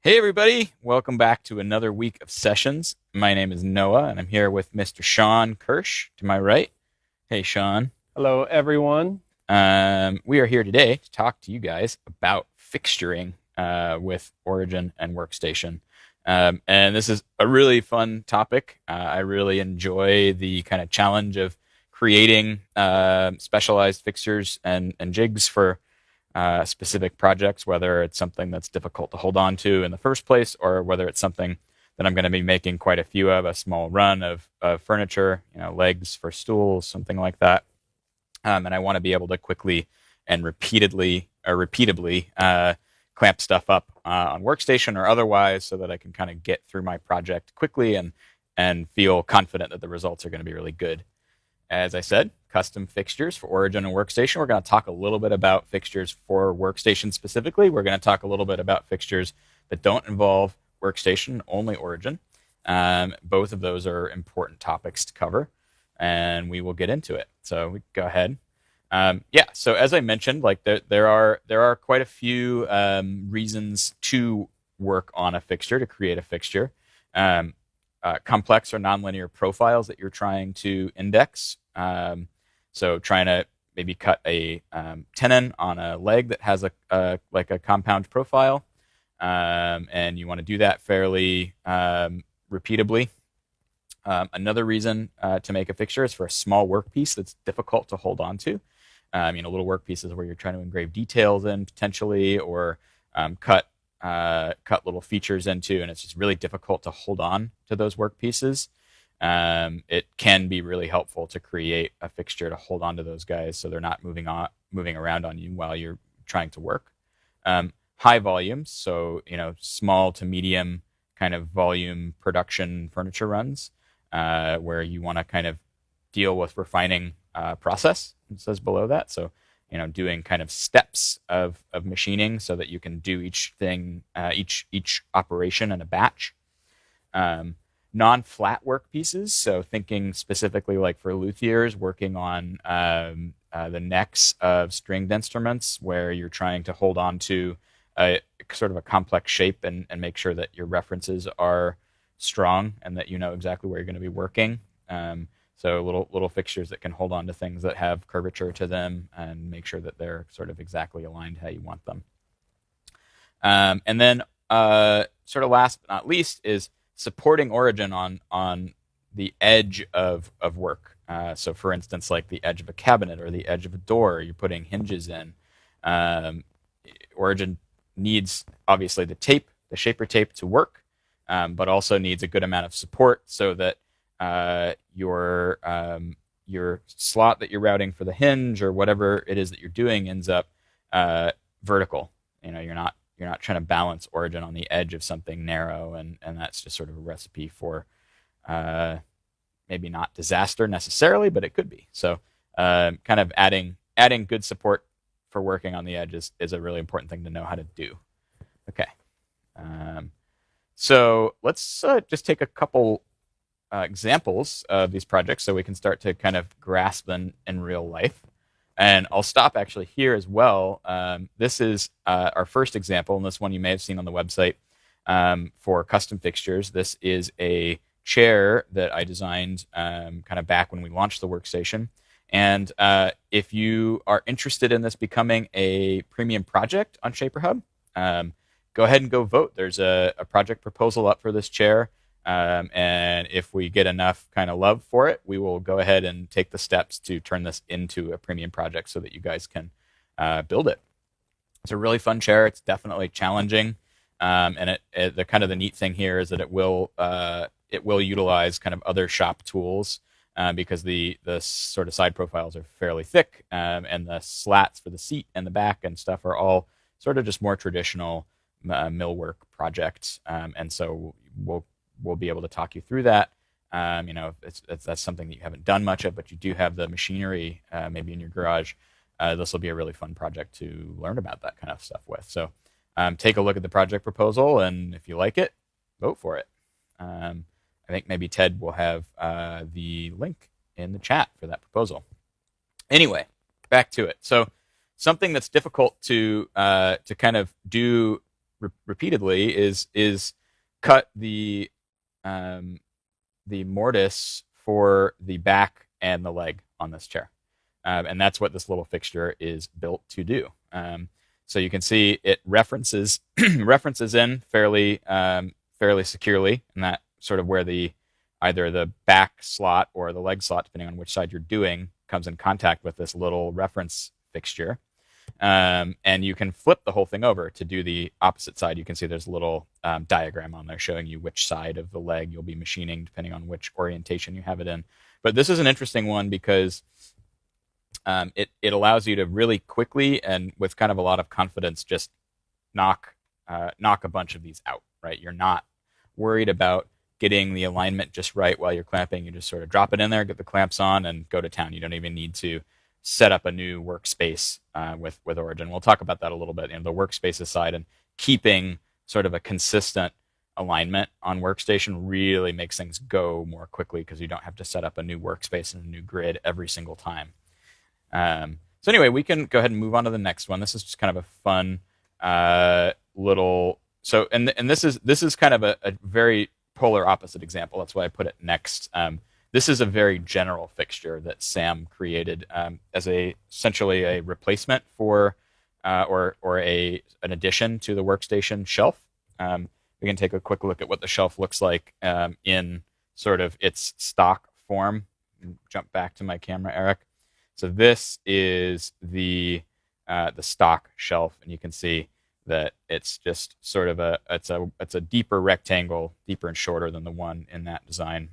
Hey everybody, welcome back to another week of sessions. My name is Noah and I'm here with Mr. Sean Kirsch to my right. Hey Sean. Hello, everyone. We are here today to talk to you guys about fixturing with Origin and Workstation. And this is a really fun topic. I really enjoy the kind of challenge of creating specialized fixtures and jigs for specific projects, whether it's something that's difficult to hold on to in the first place, or whether it's something that I'm going to be making quite a few of, a small run of furniture, legs for stools, something like that. And I want to be able to quickly and repeatably clamp stuff up on Workstation or otherwise, so that I can kind of get through my project quickly and feel confident that the results are going to be really good. As I said, custom fixtures for Origin and Workstation. We're going to talk a little bit about fixtures for Workstation specifically. We're going to talk a little bit about fixtures that don't involve Workstation, only Origin. Both of those are important topics to cover, and we will get into it. So we go ahead. So as I mentioned, like there are quite a few reasons to work on a fixture, to create a fixture. Complex or nonlinear profiles that you're trying to index. So trying to maybe cut a tenon on a leg that has a compound profile, and you want to do that fairly repeatably. Another reason to make a fixture is for a small workpiece that's difficult to hold on to. Little workpieces where you're trying to engrave details in potentially, or cut little features into, and it's just really difficult to hold on to those workpieces. It can be really helpful to create a fixture to hold on to those guys, so they're not moving around on you while you're trying to work. High volumes, so small to medium kind of volume production furniture runs, where you want to kind of deal with refining process. It says below that, so doing kind of steps of machining so that you can do each thing, each operation in a batch. Non-flat work pieces, so thinking specifically like for luthiers working on the necks of stringed instruments, where you're trying to hold on to a sort of a complex shape and make sure that your references are strong and that you know exactly where you're going to be working. So little fixtures that can hold on to things that have curvature to them and make sure that they're sort of exactly aligned how you want them. And then sort of last but not least is supporting Origin on the edge of work. So for instance, like the edge of a cabinet or the edge of a door, you're putting hinges in. Origin needs obviously the shaper tape to work, but also needs a good amount of support so that your slot that you're routing for the hinge or whatever it is that you're doing ends up vertical. You're not trying to balance Origin on the edge of something narrow, and that's just sort of a recipe for maybe not disaster necessarily, but it could be. So kind of adding good support for working on the edge is a really important thing to know how to do. Okay. So let's just take a couple examples of these projects so we can start to kind of grasp them in real life. And I'll stop actually here as well. This is our first example, and this one you may have seen on the website for custom fixtures. This is a chair that I designed kind of back when we launched the workstation. And if you are interested in this becoming a premium project on ShaperHub, go ahead and go vote. There's a project proposal up for this chair. And if we get enough kind of love for it, we will go ahead and take the steps to turn this into a premium project so that you guys can build it. It's a really fun chair. It's definitely challenging, and the neat thing here is that it will utilize kind of other shop tools because the sort of side profiles are fairly thick, and the slats for the seat and the back and stuff are all sort of just more traditional millwork projects, and so we'll be able to talk you through that. If that's something that you haven't done much of, but you do have the machinery maybe in your garage, this will be a really fun project to learn about that kind of stuff with. So take a look at the project proposal, and if you like it, vote for it. I think maybe Ted will have the link in the chat for that proposal. Anyway, back to it. So something that's difficult to kind of do repeatedly is cut the mortise for the back and the leg on this chair. And that's what this little fixture is built to do. So you can see it references references in fairly securely, and that sort of where either the back slot or the leg slot, depending on which side you're doing, comes in contact with this little reference fixture. And you can flip the whole thing over to do the opposite side. You can see there's a little diagram on there showing you which side of the leg you'll be machining depending on which orientation you have it in. But this is an interesting one because it allows you to really quickly and with kind of a lot of confidence just knock a bunch of these out, right? You're not worried about getting the alignment just right while you're clamping. You just sort of drop it in there, get the clamps on, and go to town. You don't even need to set up a new workspace with Origin. We'll talk about that a little bit, the workspace side, and keeping sort of a consistent alignment on Workstation really makes things go more quickly because you don't have to set up a new workspace and a new grid every single time. So anyway, we can go ahead and move on to the next one. This is just kind of a fun little. So and this is kind of a very polar opposite example. That's why I put it next. This is a very general fixture that Sam created as essentially a replacement for or an addition to the Workstation shelf. We can take a quick look at what the shelf looks like in sort of its stock form. Jump back to my camera, Eric. So this is the stock shelf, and you can see that it's just sort of it's a deeper rectangle, deeper and shorter than the one in that design.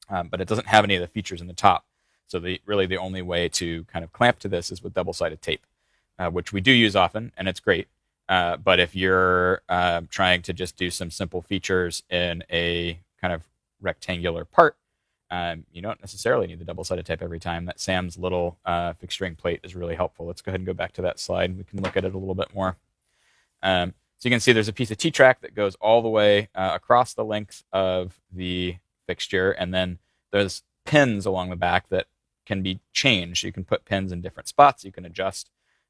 But it doesn't have any of the features in the top. So really the only way to kind of clamp to this is with double-sided tape, which we do use often, and it's great. But if you're trying to just do some simple features in a kind of rectangular part, you don't necessarily need the double-sided tape every time. That Sam's little fixturing plate is really helpful. Let's go ahead and go back to that slide. We can look at it a little bit more. So you can see there's a piece of T-track that goes all the way across the length of the fixture, and then there's pins along the back that can be changed. You can put pins in different spots. You can adjust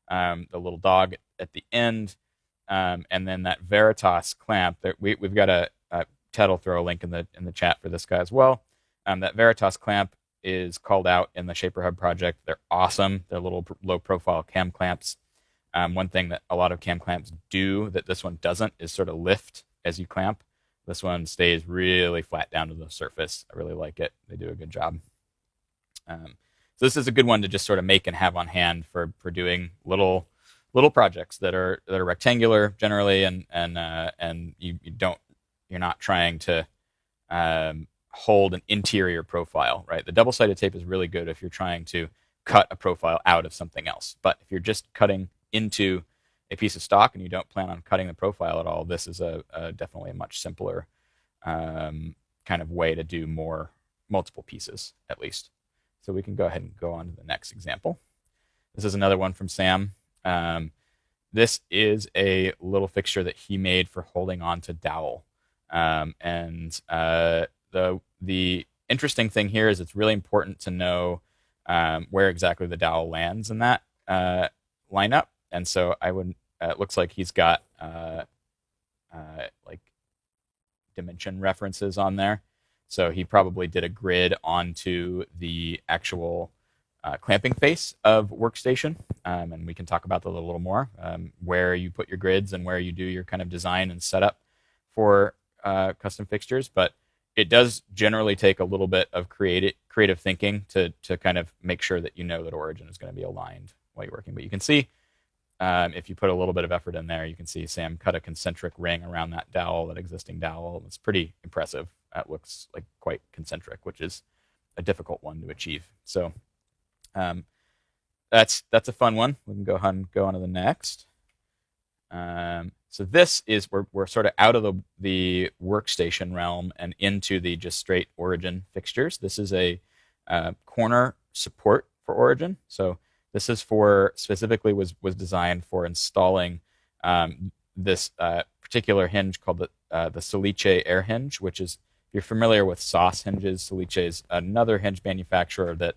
the little dog at the end, and then that Veritas clamp. We've got Ted will throw a link in the chat for this guy as well. That Veritas clamp is called out in the Shaper Hub project. They're awesome. They're little low-profile cam clamps. One thing that a lot of cam clamps do that this one doesn't is sort of lift as you clamp. This one stays really flat down to the surface. I really like it. They do a good job. So this is a good one to just sort of make and have on hand for doing little projects that are rectangular generally, and you're not trying to hold an interior profile, right? The double-sided tape is really good if you're trying to cut a profile out of something else. But if you're just cutting into a piece of stock and you don't plan on cutting the profile at all, this is definitely a much simpler kind of way to do multiple pieces, at least. So we can go ahead and go on to the next example. This is another one from Sam. This is a little fixture that he made for holding on to dowel. The interesting thing here is it's really important to know where exactly the dowel lands in that lineup. And so it looks like he's got like dimension references on there. So he probably did a grid onto the actual clamping face of Workstation. And we can talk about that a little more, where you put your grids and where you do your kind of design and setup for custom fixtures. But it does generally take a little bit of creative thinking to kind of make sure that you know that Origin is going to be aligned while you're working. But you can see, if you put a little bit of effort in there, you can see Sam cut a concentric ring around that dowel, that existing dowel. It's pretty impressive. That looks like quite concentric, which is a difficult one to achieve. So that's a fun one. We can go ahead and go on to the next. So this is we're sort of out of the Workstation realm and into the just straight Origin fixtures. This is a corner support for Origin. So this is specifically was designed for installing this particular hinge called the Salice air hinge, which is, if you're familiar with sauce hinges, Salice is another hinge manufacturer that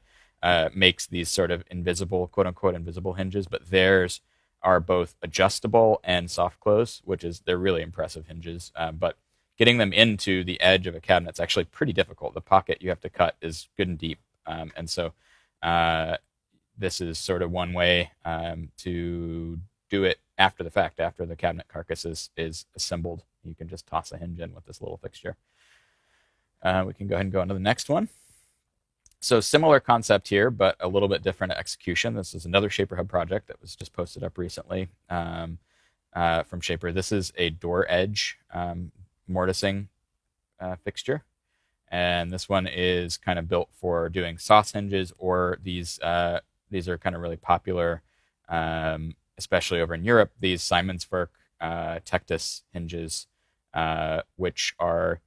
makes these sort of invisible, quote unquote, invisible hinges, but theirs are both adjustable and soft close, they're really impressive hinges. But getting them into the edge of a cabinet is actually pretty difficult. The pocket you have to cut is good and deep, and so this is sort of one way to do it after the fact, after the cabinet carcass is assembled. You can just toss a hinge in with this little fixture. We can go ahead and go on to the next one. So similar concept here, but a little bit different execution. This is another Shaper Hub project that was just posted up recently from Shaper. This is a door edge mortising fixture. And this one is kind of built for doing sauce hinges, or these are kind of really popular, especially over in Europe, these Simonswerk Tectus hinges, which are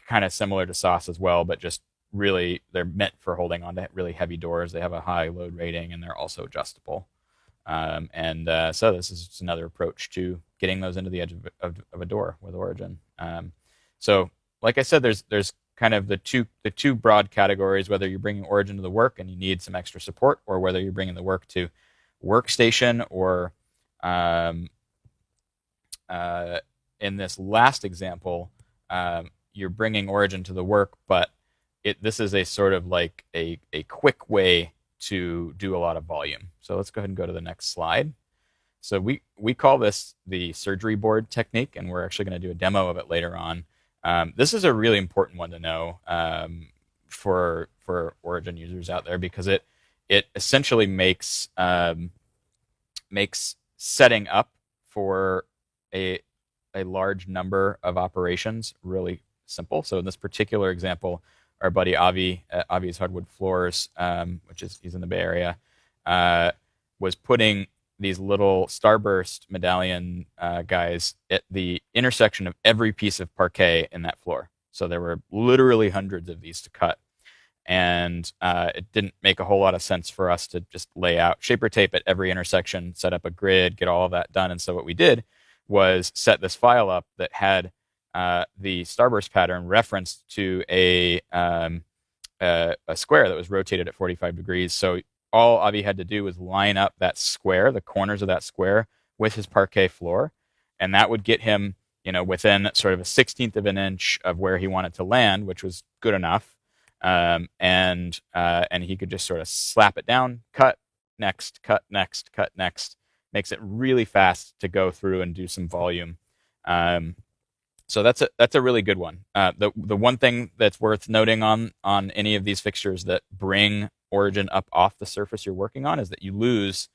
kind of similar to sauce as well, but just really they're meant for holding on to really heavy doors. They have a high load rating, and they're also adjustable. So this is just another approach to getting those into the edge of a door with Origin. So like I said, there's kind of the two broad categories, whether you're bringing Origin to the work and you need some extra support, or whether you're bringing the work to Workstation, or in this last example, you're bringing Origin to the work, but this is a sort of like a quick way to do a lot of volume. So let's go ahead and go to the next slide. So we call this the surgery board technique, and we're actually going to do a demo of it later on. This is a really important one to know for Origin users out there, because it essentially makes setting up for a large number of operations really simple. So in this particular example, our buddy Avi at Avi's Hardwood Floors, he's in the Bay Area, was putting these little starburst medallion guys at the intersection of every piece of parquet in that floor. So there were literally hundreds of these to cut. And it didn't make a whole lot of sense for us to just lay out Shaper tape at every intersection, set up a grid, get all of that done. And so what we did was set this file up that had the starburst pattern referenced to a square that was rotated at 45 degrees. So all Avi had to do was line up that square, the corners of that square, with his parquet floor, and that would get him, within sort of a 1/16 of an inch of where he wanted to land, which was good enough. And he could just sort of slap it down, cut next, cut next, cut next. Makes it really fast to go through and do some volume. So that's a really good one. The one thing that's worth noting on any of these fixtures that bring Origin up off the surface you're working on is that you lose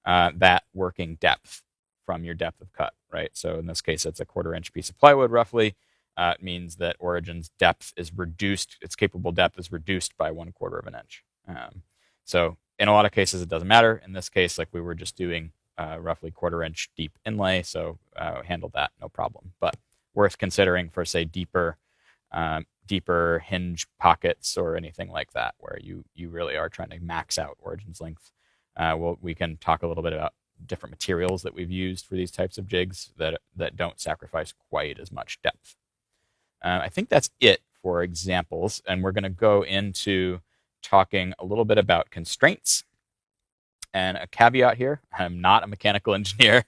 that working depth from your depth of cut, right? So in this case, it's a 1/4 inch piece of plywood roughly. It means that Origin's depth is reduced, its capable depth is reduced by 1/4 of an inch. So in a lot of cases, it doesn't matter. In this case, like we were just doing roughly 1/4 inch deep inlay, so handled that, no problem. But worth considering for, say, deeper hinge pockets or anything like that, where you really are trying to max out Origin's length. We can talk a little bit about different materials that we've used for these types of jigs that don't sacrifice quite as much depth. I think that's it for examples, and we're going to go into talking a little bit about constraints. And a caveat here, I'm not a mechanical engineer.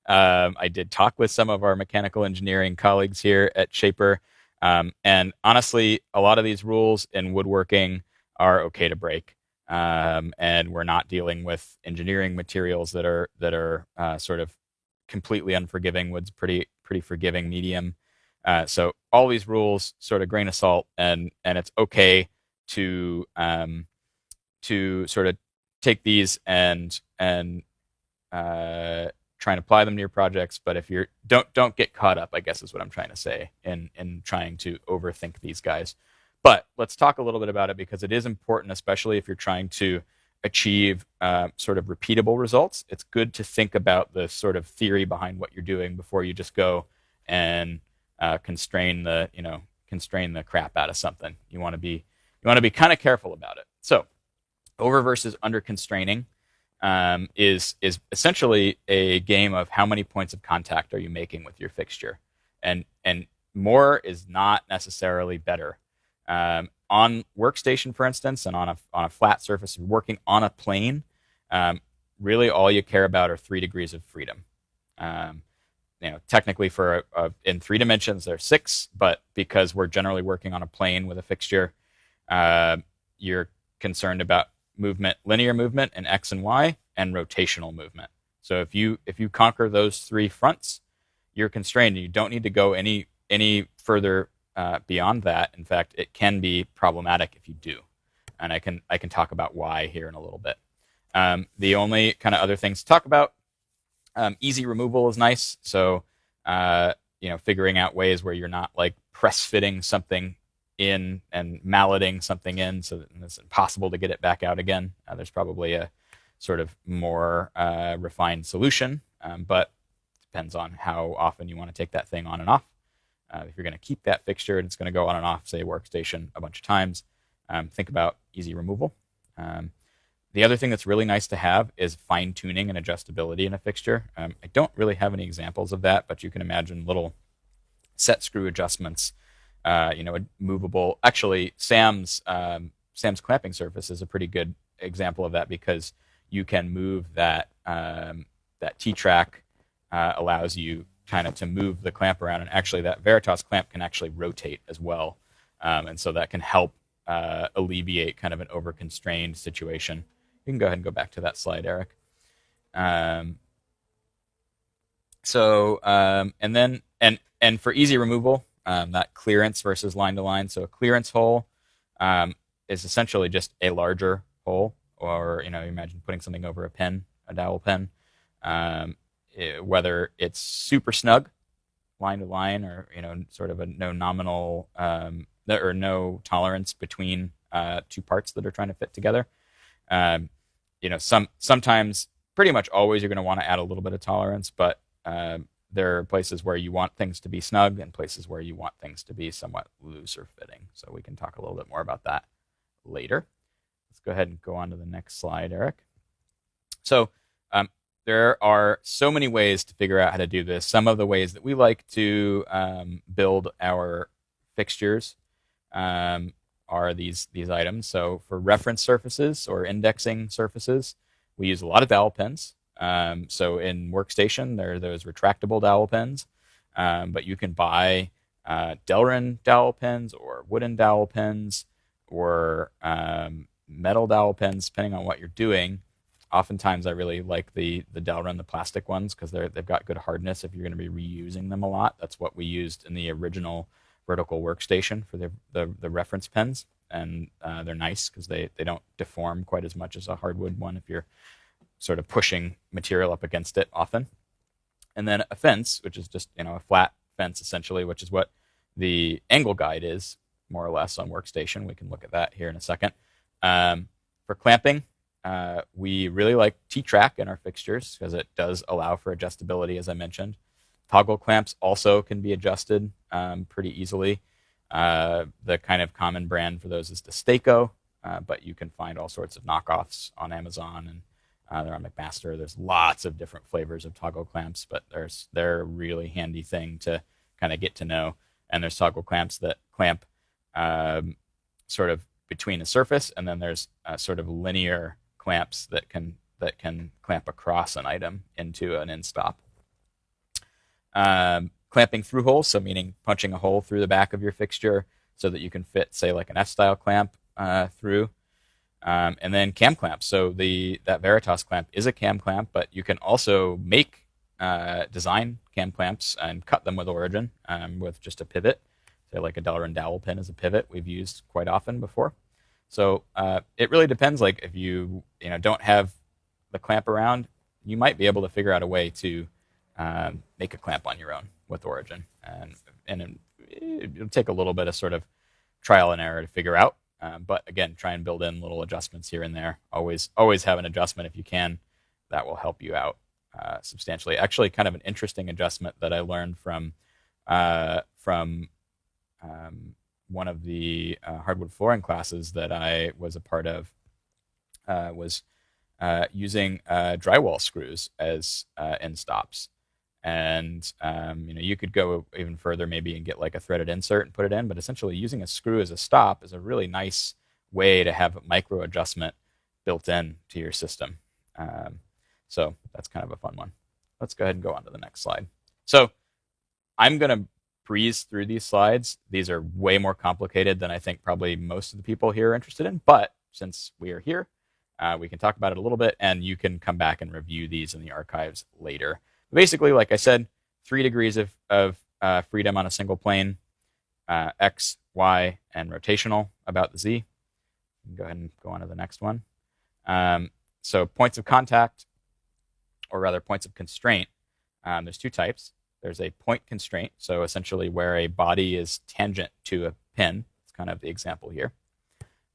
I did talk with some of our mechanical engineering colleagues here at Shaper, and honestly, a lot of these rules in woodworking are okay to break, and we're not dealing with engineering materials that are sort of completely unforgiving. Wood's pretty forgiving medium. So all these rules, sort of grain of salt, and it's okay to sort of take these and try and apply them to your projects. But if you're don't get caught up, I guess is what I'm trying to say, in trying to overthink these guys. But let's talk a little bit about it, because it is important, especially if you're trying to achieve sort of repeatable results. It's good to think about the sort of theory behind what you're doing before you just go and constrain the crap out of something. You want to be kind of careful about it. So over versus under constraining is essentially a game of how many points of contact are you making with your fixture, and more is not necessarily better. On Workstation, for instance, and on a flat surface, working on a plane, really all you care about are 3 degrees of freedom. Technically in 3 dimensions there's 6, but because we're generally working on a plane with a fixture, you're concerned about movement, linear movement in X and Y, and rotational movement. So if you conquer those 3 fronts, you're constrained, and you don't need to go any further beyond that. In fact, it can be problematic if you do, and I can talk about why here in a little bit. The only kind of other things to talk about, easy removal is nice. So figuring out ways where you're not like press fitting something in and malleting something in so that it's impossible to get it back out again. There's probably a sort of more refined solution, but depends on how often you want to take that thing on and off. If you're going to keep that fixture and it's going to go on and off, say, workstation a bunch of times, think about easy removal. The other thing that's really nice to have is fine-tuning and adjustability in a fixture. I don't really have any examples of that, but you can imagine little set screw adjustments, movable. Actually, Sam's clamping surface is a pretty good example of that, because you can move that T-track allows you kind of to move the clamp around, and actually that Veritas clamp can actually rotate as well, and so that can help alleviate kind of an over-constrained situation. You can go ahead and go back to that slide, Eric. And for easy removal, that clearance versus line to line. So a clearance hole is essentially just a larger hole, or you imagine putting something over a pen, a dowel pen. Whether it's super snug, line to line, or sort of a no nominal or no tolerance between 2 parts that are trying to fit together. Sometimes, pretty much always, you're going to want to add a little bit of tolerance, but there are places where you want things to be snug and places where you want things to be somewhat loose or fitting. So we can talk a little bit more about that later. Let's go ahead and go on to the next slide, Eric. So there are so many ways to figure out how to do this. Some of the ways that we like to build our fixtures are these items. So for reference surfaces or indexing surfaces, we use a lot of dowel pins. So in Workstation, there are those retractable dowel pins, but you can buy Delrin dowel pins or wooden dowel pins or metal dowel pins, depending on what you're doing. Oftentimes, I really like the Delrin, the plastic ones, because they've got good hardness if you're going to be reusing them a lot. That's what we used in the original vertical workstation for the reference pens, and they're nice because they don't deform quite as much as a hardwood one if you're sort of pushing material up against it often. And then a fence, which is just a flat fence essentially, which is what the angle guide is more or less on Workstation. We can look at that here in a second. For clamping, we really like T-track in our fixtures because it does allow for adjustability, as I mentioned. Toggle clamps also can be adjusted pretty easily. The kind of common brand for those is the Stako, but you can find all sorts of knockoffs on Amazon, and they're on McMaster. There's lots of different flavors of toggle clamps, but they're a really handy thing to kind of get to know. And there's toggle clamps that clamp sort of between a surface, and then there's sort of linear clamps that can clamp across an item into an end stop. Clamping through holes, so meaning punching a hole through the back of your fixture so that you can fit, say, like an F-style clamp through. And then cam clamps. So that Veritas clamp is a cam clamp, but you can also design cam clamps and cut them with Origin with just a pivot. So like a Delrin dowel pin as a pivot we've used quite often before. So it really depends. Like if you don't have the clamp around, you might be able to figure out a way to make a clamp on your own with Origin, and it'll take a little bit of sort of trial and error to figure out. But again, try and build in little adjustments here and there. Always have an adjustment if you can. That will help you out substantially. Actually, kind of an interesting adjustment that I learned from one of the hardwood flooring classes that I was a part of was using drywall screws as end stops. And you could go even further maybe and get like a threaded insert and put it in, but essentially using a screw as a stop is a really nice way to have a micro adjustment built in to your system. So that's kind of a fun one. Let's go ahead and go on to the next slide. So I'm going to breeze through these slides. These are way more complicated than I think probably most of the people here are interested in. But since we are here, we can talk about it a little bit, and you can come back and review these in the archives later. Basically, like I said, 3 degrees of freedom on a single plane, X, Y, and rotational about the Z. Go ahead and go on to the next one. So points of contact, or rather points of constraint, there's 2 types. There's a point constraint, so essentially where a body is tangent to a pin. It's kind of the example here.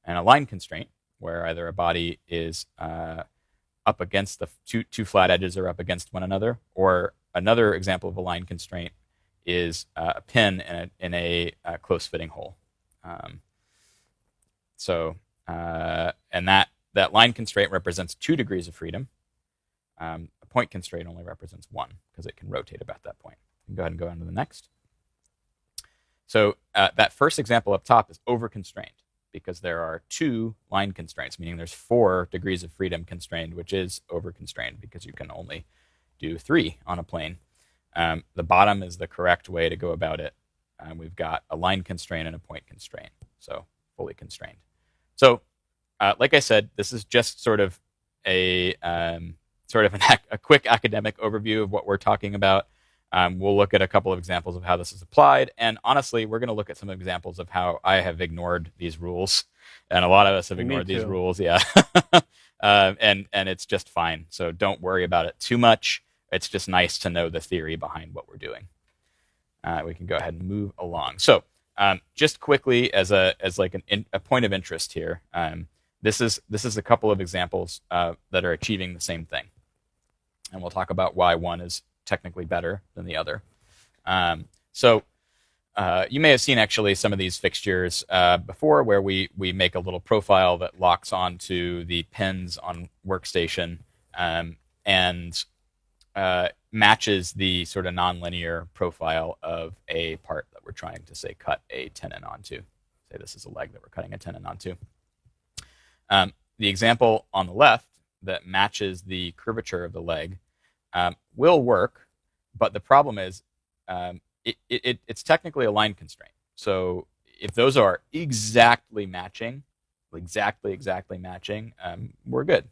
And a line constraint, where either a body is up against the two flat edges are up against one another, or another example of a line constraint is a pin in a close-fitting hole. And that line constraint represents 2 degrees of freedom. A point constraint only represents 1 because it can rotate about that point. Go ahead and go on to the next. So that first example up top is over-constrained because there are 2 line constraints, meaning there's 4 degrees of freedom constrained, which is over-constrained because you can only do 3 on a plane. The bottom is the correct way to go about it. We've got a line constraint and a point constraint, so fully constrained. So, like I said, this is just sort of a quick academic overview of what we're talking about. We'll look at a couple of examples of how this is applied, and honestly, we're going to look at some examples of how I have ignored these rules, and a lot of us have ignored these rules. Yeah, and it's just fine. So don't worry about it too much. It's just nice to know the theory behind what we're doing. We can go ahead and move along. So just quickly, as a point of interest here, this is a couple of examples that are achieving the same thing, and we'll talk about why one is technically better than the other. So you may have seen actually some of these fixtures before, where we make a little profile that locks onto the pins on Workstation and matches the sort of nonlinear profile of a part that we're trying to, say, cut a tenon onto. Say this is a leg that we're cutting a tenon onto. The example on the left that matches the curvature of the leg will work, but the problem is it's technically a line constraint. So if those are exactly matching, exactly matching, we're good.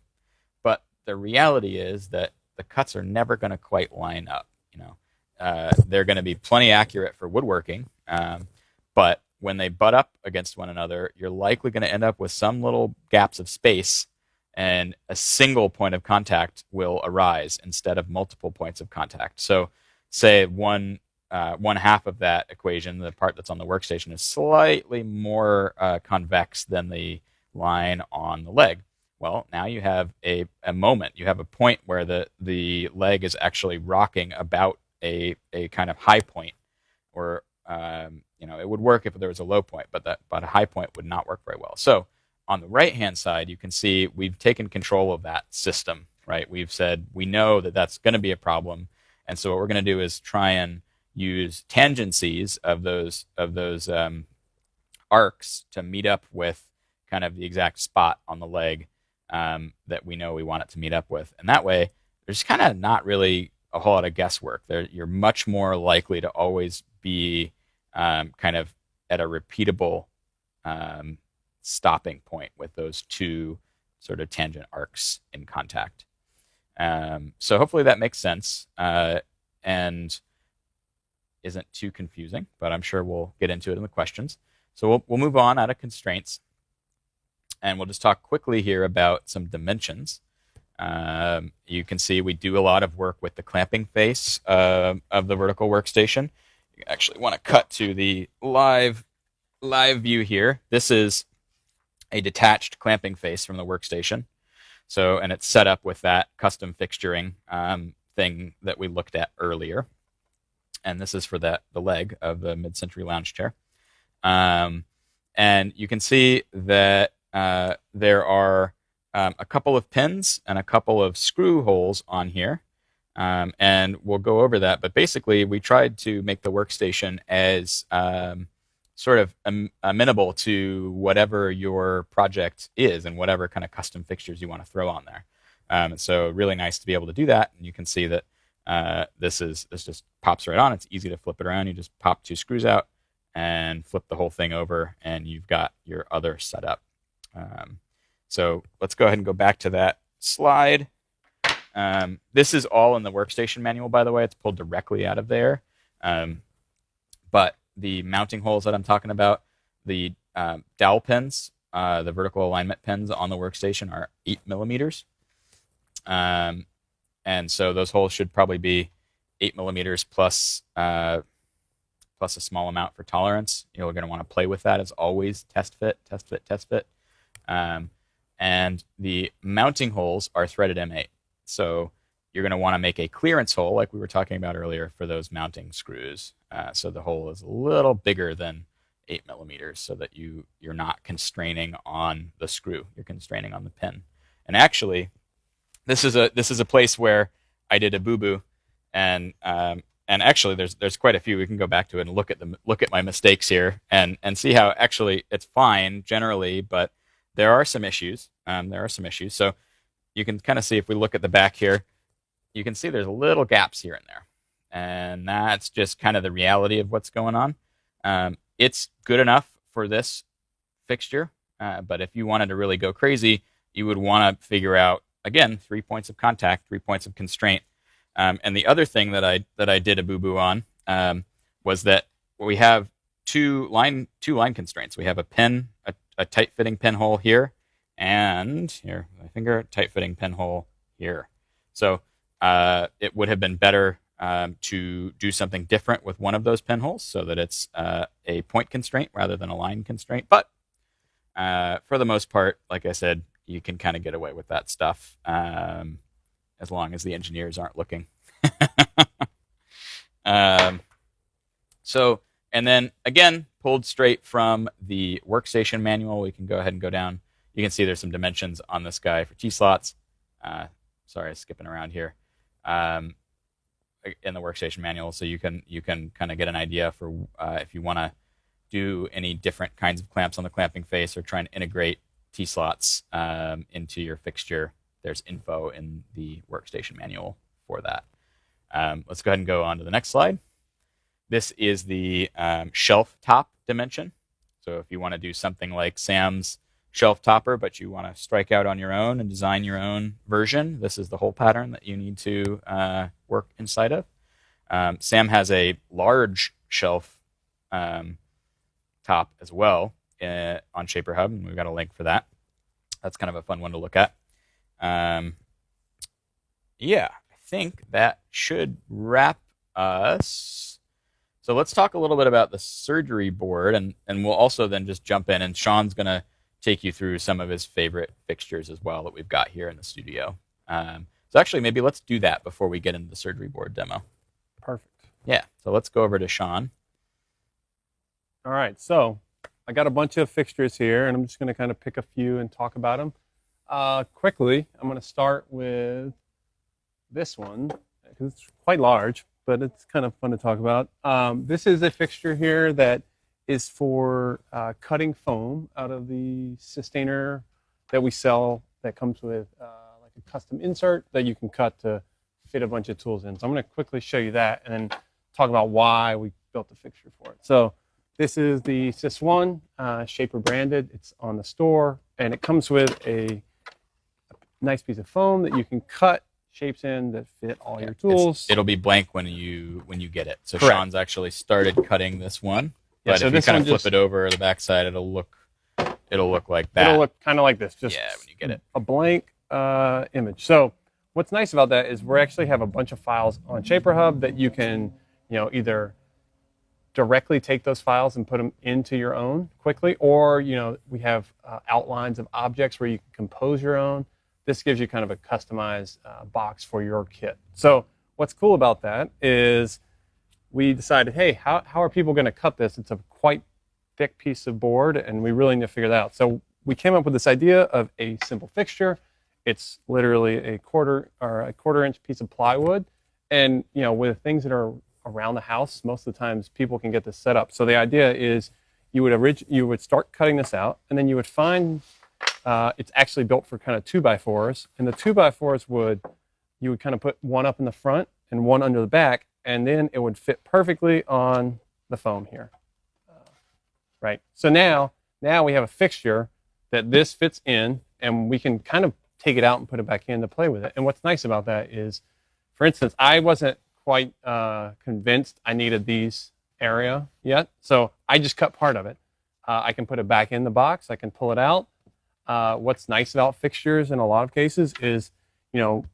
But the reality is that the cuts are never going to quite line up. They're going to be plenty accurate for woodworking, but when they butt up against one another, you're likely going to end up with some little gaps of space, and a single point of contact will arise instead of multiple points of contact. So say one half of that equation, the part that's on the workstation, is slightly more convex than the line on the leg. Well, now you have a moment. You have a point where the leg is actually rocking about a kind of high point, or it would work if there was a low point, but a high point would not work very well. So on the right-hand side, you can see we've taken control of that system, right? We've said we know that that's going to be a problem, and so what we're going to do is try and use tangencies of those arcs to meet up with kind of the exact spot on the leg that we know we want it to meet up with. And that way, there's kind of not really a whole lot of guesswork. You're much more likely to always be kind of at a repeatable stopping point with those 2 sort of tangent arcs in contact. So hopefully that makes sense and isn't too confusing, but I'm sure we'll get into it in the questions. So we'll move on out of constraints, and we'll just talk quickly here about some dimensions. You can see we do a lot of work with the clamping face of the vertical workstation. You actually want to cut to the live view here. This is a detached clamping face from the workstation. So, and it's set up with that custom fixturing thing that we looked at earlier. And this is for the leg of the mid-century lounge chair. And you can see that there are a couple of pins and a couple of screw holes on here. And we'll go over that. But basically, we tried to make the workstation as sort of amenable to whatever your project is and whatever kind of custom fixtures you want to throw on there. So really nice to be able to do that. And you can see that this just pops right on. It's easy to flip it around. You just pop 2 screws out and flip the whole thing over, and you've got your other setup. So let's go ahead and go back to that slide. This is all in the workstation manual, by the way. It's pulled directly out of there. But the mounting holes that I'm talking about, the dowel pins, the vertical alignment pins on the workstation are 8 millimeters. And so those holes should probably be 8 millimeters plus a small amount for tolerance. You're going to want to play with that as always. Test fit, test fit, test fit. And the mounting holes are threaded M8. So you're going to want to make a clearance hole, like we were talking about earlier, for those mounting screws. So the hole is a little bigger than 8 millimeters, so that you're not constraining on the screw. You're constraining on the pin. And actually, this is a place where I did a boo-boo, and actually there's quite a few. We can go back to it and look at my mistakes here and see how actually it's fine generally, but there are some issues. So you can kind of see, if we look at the back here, you can see there's little gaps here and there. And that's just kind of the reality of what's going on. It's good enough for this fixture, but if you wanted to really go crazy, you would want to figure out, again, 3 points of contact, 3 points of constraint. And the other thing that I did a boo-boo on was that we have two line constraints. We have a pin, a tight-fitting pinhole here, and here, my finger, tight-fitting pinhole here. So it would have been better to do something different with one of those pinholes so that it's a point constraint rather than a line constraint. But for the most part, like I said, you can kind of get away with that stuff as long as the engineers aren't looking. So, and then again, pulled straight from the workstation manual, we can go ahead and go down. You can see there's some dimensions on this guy for T-slots. Sorry, skipping around here. In the workstation manual, so you can kind of get an idea for if you want to do any different kinds of clamps on the clamping face or try and integrate T-slots into your fixture. There's info in the workstation manual for that. Let's go ahead and go on to the next slide. This is the shelf top dimension. So if you want to do something like Sam's shelf topper, but you want to strike out on your own and design your own version, this is the hole pattern that you need to work inside of. Sam has a large shelf top as well on Shaper Hub, and we've got a link for that. That's kind of a fun one to look at. Yeah, I think that should wrap us. So let's talk a little bit about the surgery board, and we'll also then just jump in, and Sean's going to take you through some of his favorite fixtures as well that we've got here in the studio. So actually, maybe let's do that before we get into the surgery board demo. Perfect. Yeah, so let's go over to Sean. All right, so I got a bunch of fixtures here, and I'm just going to kind of pick a few and talk about them. Quickly, I'm going to start with this one, because it's quite large, but it's kind of fun to talk about. This is a fixture here that is for cutting foam out of the sustainer that we sell that comes with like a custom insert that you can cut to fit a bunch of tools in. So I'm going to quickly show you that and then talk about why we built the fixture for it. So this is the Sys1 Shaper branded. It's on the store, and it comes with a nice piece of foam that you can cut shapes in that fit all your tools. It'll be blank when you get it. So Correct. Sean's actually started cutting this one. But so if you this kind of one flip it over the backside, it'll look like that. It'll look kind of like this, just when you get it. A blank image. So what's nice about that is we actually have a bunch of files on Shaper Hub that you can, either directly take those files and put them into your own quickly, or we have outlines of objects where you can compose your own. This gives you kind of a customized box for your kit. So what's cool about that is we decided, hey, how are people going to cut this? It's a quite thick piece of board, and we really need to figure that out. So we came up with this idea of a simple fixture. It's literally a quarter inch piece of plywood, and with things that are around the house, most of the times people can get this set up. So the idea is you would start cutting this out, and then you would find It's actually built for kind of 2x4s, and the 2x4s you would kind of put one up in the front and one under the back, and then it would fit perfectly on the foam here. Right. So now we have a fixture that this fits in, and we can kind of take it out and put it back in to play with it. And what's nice about that is, for instance, I wasn't quite convinced I needed these area yet, so I just cut part of it. I can put it back in the box. I can pull it out. What's nice about fixtures in a lot of cases is,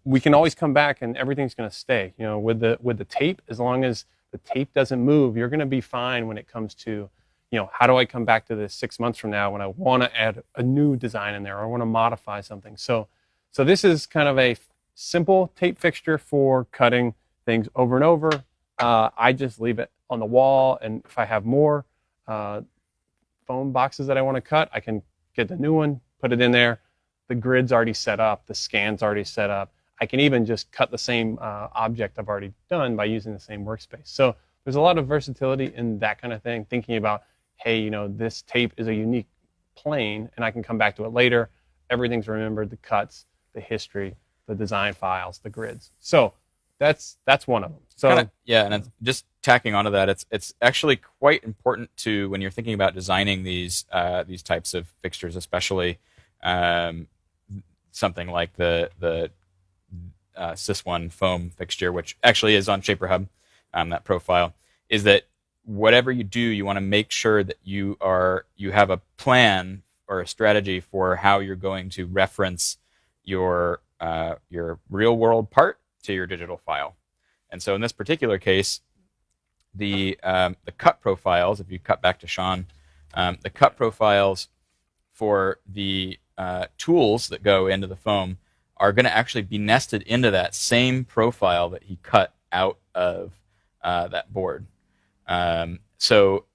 we can always come back and everything's going to stay. With the tape, as long as the tape doesn't move, you're going to be fine when it comes to, how do I come back to this 6 months from now when I want to add a new design in there or I want to modify something. So this is kind of a simple tape fixture for cutting things over and over. I just leave it on the wall, and if I have more foam boxes that I want to cut, I can get the new one, put it in there. The grid's already set up, the scan's already set up. I can even just cut the same object I've already done by using the same workspace. So there's a lot of versatility in that kind of thing, thinking about, hey, this tape is a unique plane, and I can come back to it later. Everything's remembered, the cuts, the history, the design files, the grids. So that's one of them. So and it's just tacking onto that, it's actually quite important to, when you're thinking about designing these types of fixtures, especially something like the Sys1 foam fixture, which actually is on Shaper Hub, that profile, is that whatever you do, you want to make sure that you have a plan or a strategy for how you're going to reference your real world part to your digital file. And so in this particular case, the cut profiles, if you cut back to Sean, the cut profiles for the tools that go into the foam are going to actually be nested into that same profile that he cut out of that board. So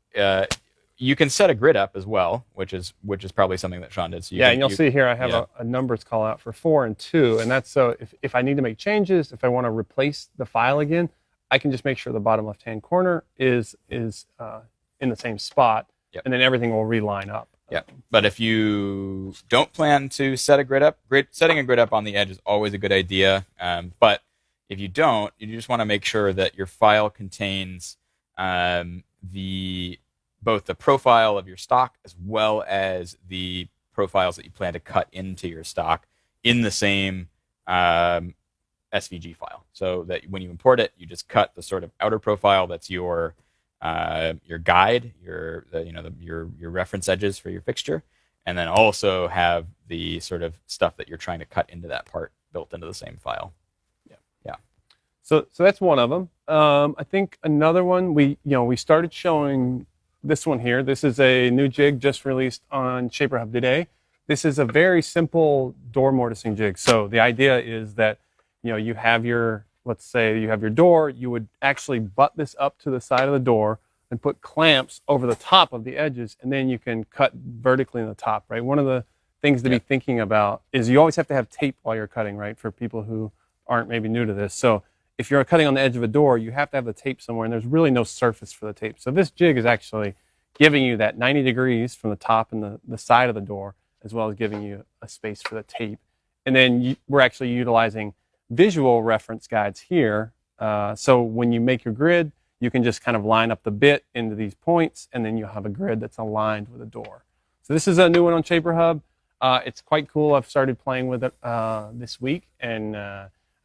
you can set a grid up as well, which is probably something that Sean did. So and you'll see here I have a numbers call out for 4 and 2, and that's so if I need to make changes, if I want to replace the file again, I can just make sure the bottom left-hand corner is in the same spot, and then everything will reline up. Yeah, but if you don't plan to set a grid up, setting a grid up on the edge is always a good idea. But if you don't, you just want to make sure that your file contains both the profile of your stock as well as the profiles that you plan to cut into your stock in the same SVG file, so that when you import it, you just cut the sort of outer profile that's your guide, your reference edges for your fixture, and then also have the sort of stuff that you're trying to cut into that part built into the same file. Yeah. So that's one of them. I think another one we started showing this one here. This is a new jig just released on Shaper Hub today. This is a very simple door mortising jig. So the idea is that you have let's say you have your door, you would actually butt this up to the side of the door and put clamps over the top of the edges, and then you can cut vertically in the top, right? One of the things to be thinking about is you always have to have tape while you're cutting, right? For people who aren't maybe new to this. So if you're cutting on the edge of a door, you have to have the tape somewhere, and there's really no surface for the tape. So this jig is actually giving you that 90 degrees from the top and the side of the door, as well as giving you a space for the tape. And then we're actually utilizing visual reference guides here. So when you make your grid, you can just kind of line up the bit into these points, and then you'll have a grid that's aligned with a door. So this is a new one on Shaper Hub. It's quite cool. I've started playing with it this week, and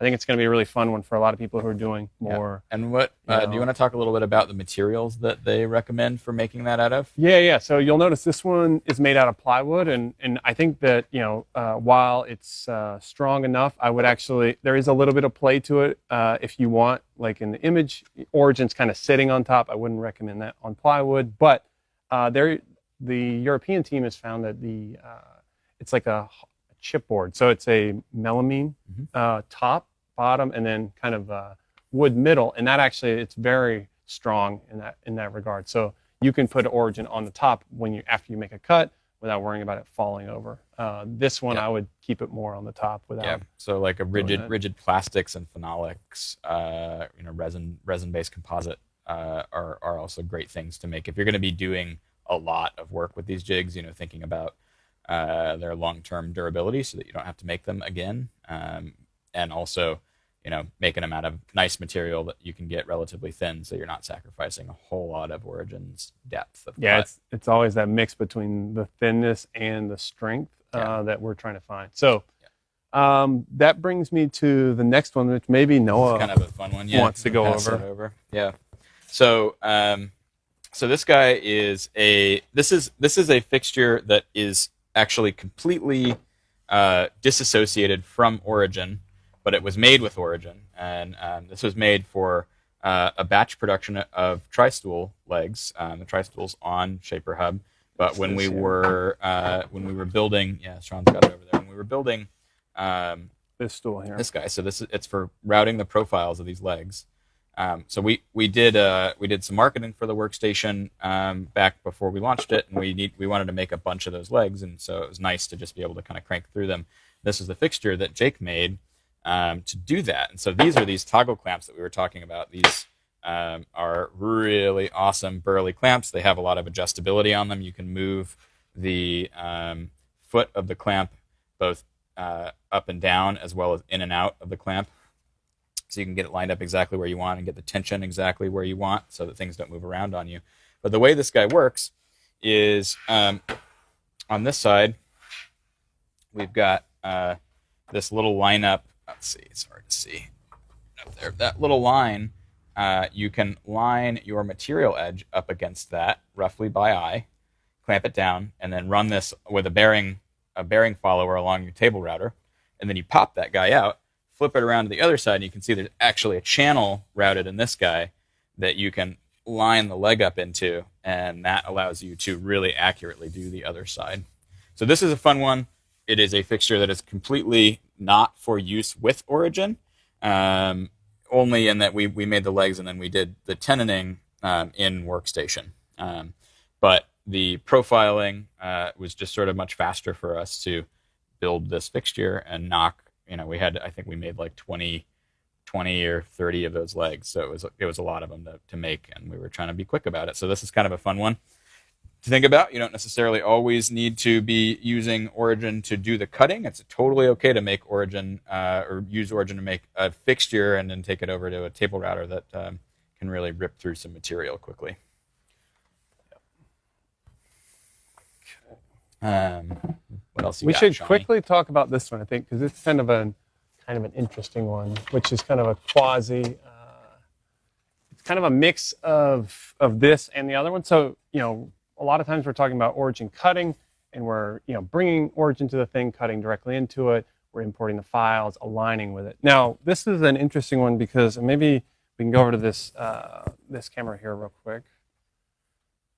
I think it's going to be a really fun one for a lot of people who are doing more. Yeah. And what do you want to talk a little bit about the materials that they recommend for making that out of? Yeah. So you'll notice this one is made out of plywood, and I think that while it's strong enough, I would actually, there is a little bit of play to it. If you want, like in the image, Origin's kind of sitting on top. I wouldn't recommend that on plywood, but the European team has found that it's like a chipboard. So it's a melamine top, bottom, and then kind of wood middle, and that actually, it's very strong in that regard. So you can put Origin on the top after you make a cut without worrying about it falling over. This one, I would keep it more on the top without. Yeah. So like a rigid plastics and phenolics, resin-based composite are also great things to make if you're going to be doing a lot of work with these jigs. Thinking about their long-term durability so that you don't have to make them again, and also, making them out of nice material that you can get relatively thin, so you're not sacrificing a whole lot of Origin's depth of cut. It's always that mix between the thinness and the strength that we're trying to find. So that brings me to the next one, which maybe Noah kind of a fun one. wants to go over. Yeah. So so this guy is this is a fixture that is actually completely disassociated from Origin, but it was made with Origin, and this was made for a batch production of tri-stool legs, the tri-stools on Shaper Hub. But when we were building, Sean's got it over there. When we were building this stool here, this guy, so it's for routing the profiles of these legs. So we did some marketing for the workstation back before we launched it, and we wanted to make a bunch of those legs, and so it was nice to just be able to kind of crank through them. This is the fixture that Jake made to do that, and so these are these toggle clamps that we were talking about. These are really awesome burly clamps. They have a lot of adjustability on them. You can move the foot of the clamp both up and down as well as in and out of the clamp. So you can get it lined up exactly where you want and get the tension exactly where you want so that things don't move around on you. But the way this guy works is on this side, we've got this little line up. Let's see, it's hard to see up there. That little line, you can line your material edge up against that roughly by eye, clamp it down, and then run this with a bearing follower along your table router. And then you pop that guy out, flip it around to the other side, and you can see there's actually a channel routed in this guy that you can line the leg up into, and that allows you to really accurately do the other side. So this is a fun one. It is a fixture that is completely not for use with Origin, only in that we made the legs and then we did the tenoning in Workstation. But the profiling was just sort of much faster for us to build this fixture and knock. I think we made like 20 or 30 of those legs. So it was a lot of them to make, and we were trying to be quick about it. So this is kind of a fun one to think about. You don't necessarily always need to be using Origin to do the cutting. It's totally okay to make Origin or use Origin to make a fixture and then take it over to a table router that can really rip through some material quickly. What else we should quickly talk about this one, I think, because it's kind of an interesting one, which is kind of a quasi. It's kind of a mix of this and the other one. So a lot of times we're talking about Origin cutting, and we're bringing Origin to the thing, cutting directly into it. We're importing the files, aligning with it. Now this is an interesting one because maybe we can go over to this camera here real quick.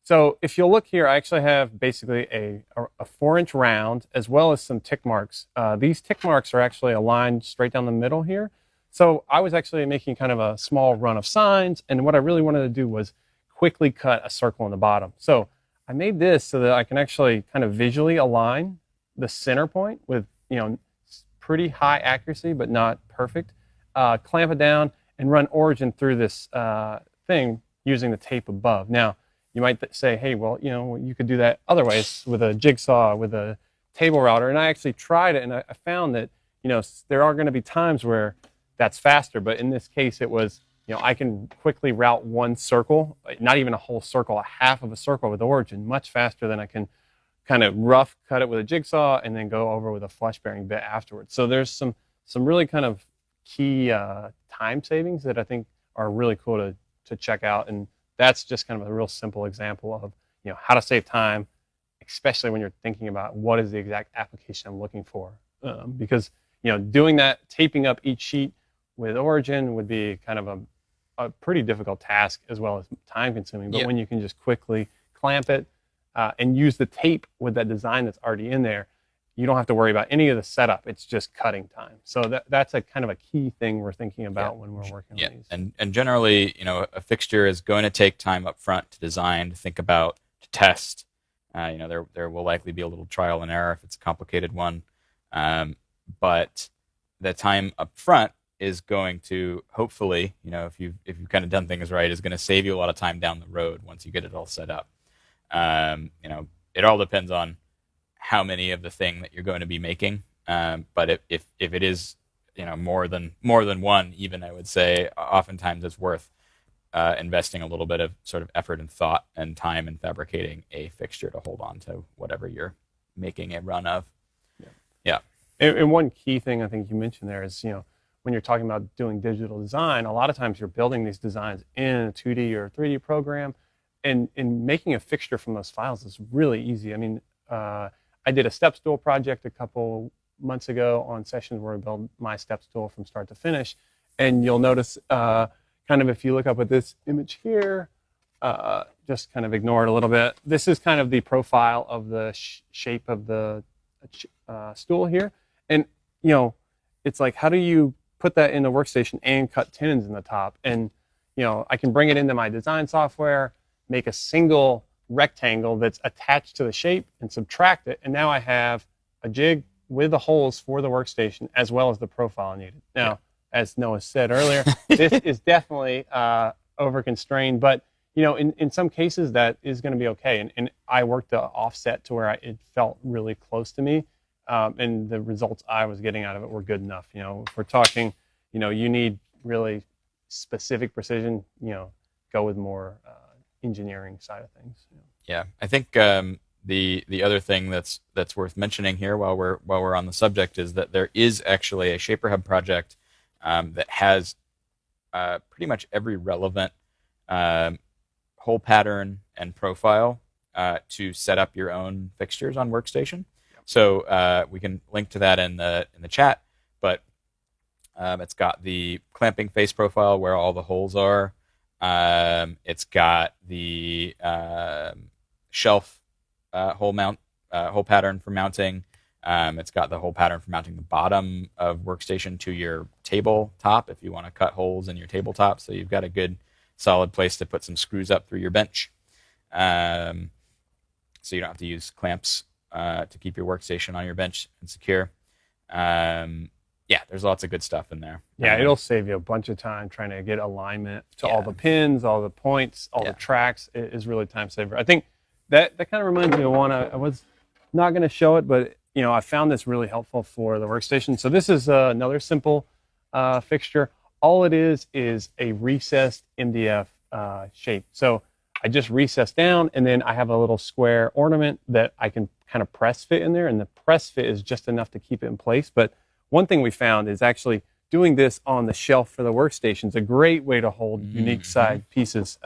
So if you'll look here, I actually have basically a 4-inch round as well as some tick marks. These tick marks are actually aligned straight down the middle here. So I was actually making kind of a small run of signs, and what I really wanted to do was quickly cut a circle in the bottom. So I made this so that I can actually kind of visually align the center point with pretty high accuracy, but not perfect. Clamp it down and run Origin through this thing using the tape above. Now, you might say, hey, well, you could do that other ways with a jigsaw, with a table router. And I actually tried it, and I found that, there are going to be times where that's faster. But in this case, it was, I can quickly route one circle, not even a whole circle, a half of a circle with Origin, much faster than I can kind of rough cut it with a jigsaw and then go over with a flush bearing bit afterwards. So there's some really kind of key time savings that I think are really cool to check out. And that's just kind of a real simple example of how to save time, especially when you're thinking about what is the exact application I'm looking for. Because doing that, taping up each sheet with Origin would be kind of a pretty difficult task as well as time consuming. But when you can just quickly clamp it and use the tape with that design that's already in there, you don't have to worry about any of the setup. It's just cutting time. So that's a kind of a key thing we're thinking about when we're working on these. And generally, a fixture is going to take time up front to design, to think about, to test. There will likely be a little trial and error if it's a complicated one. But the time up front is going to hopefully, if you've kind of done things right, is going to save you a lot of time down the road once you get it all set up. It all depends on how many of the thing that you're going to be making. But if it is more than one, even, I would say oftentimes it's worth investing a little bit of sort of effort and thought and time in fabricating a fixture to hold on to whatever you're making a run of. Yeah. And one key thing I think you mentioned there is, when you're talking about doing digital design, a lot of times you're building these designs in a 2D or 3D program, and making a fixture from those files is really easy. I mean, I did a step stool project a couple months ago on sessions where I built my step stool from start to finish, and you'll notice kind of if you look up at this image here, just kind of ignore it a little bit. This is kind of the profile of the shape of the stool here, and it's like, how do you put that in the workstation and cut tenons in the top? And I can bring it into my design software, make a single rectangle that's attached to the shape and subtract it, and now I have a jig with the holes for the workstation as well as the profile needed. Now, as Noah said earlier, this is definitely over constrained, but in some cases that is going to be okay. And I worked the offset to where it felt really close to me, and the results I was getting out of it were good enough. If we're talking, you need really specific precision, go with more engineering side of things. Yeah, I think the other thing that's worth mentioning here while we're on the subject is that there is actually a Shaper Hub project that has pretty much every relevant hole pattern and profile to set up your own fixtures on Workstation. So we can link to that in the chat, but it's got the clamping face profile where all the holes are. It's got the shelf hole pattern for mounting. It's got the hole pattern for mounting the bottom of Workstation to your tabletop if you want to cut holes in your tabletop. So you've got a good solid place to put some screws up through your bench. So you don't have to use clamps to keep your workstation on your bench and secure. There's lots of good stuff in there. Yeah, it'll save you a bunch of time trying to get alignment to all the pins, all the points, all the tracks. It is really time saver. I think that kind of reminds me of one. I was not going to show it, but I found this really helpful for the workstation. So this is another simple fixture. All it is a recessed MDF shape. So I just recess down, and then I have a little square ornament that I can kind of press fit in there, and the press fit is just enough to keep it in place. But one thing we found is actually doing this on the shelf for the workstation is a great way to hold unique side pieces.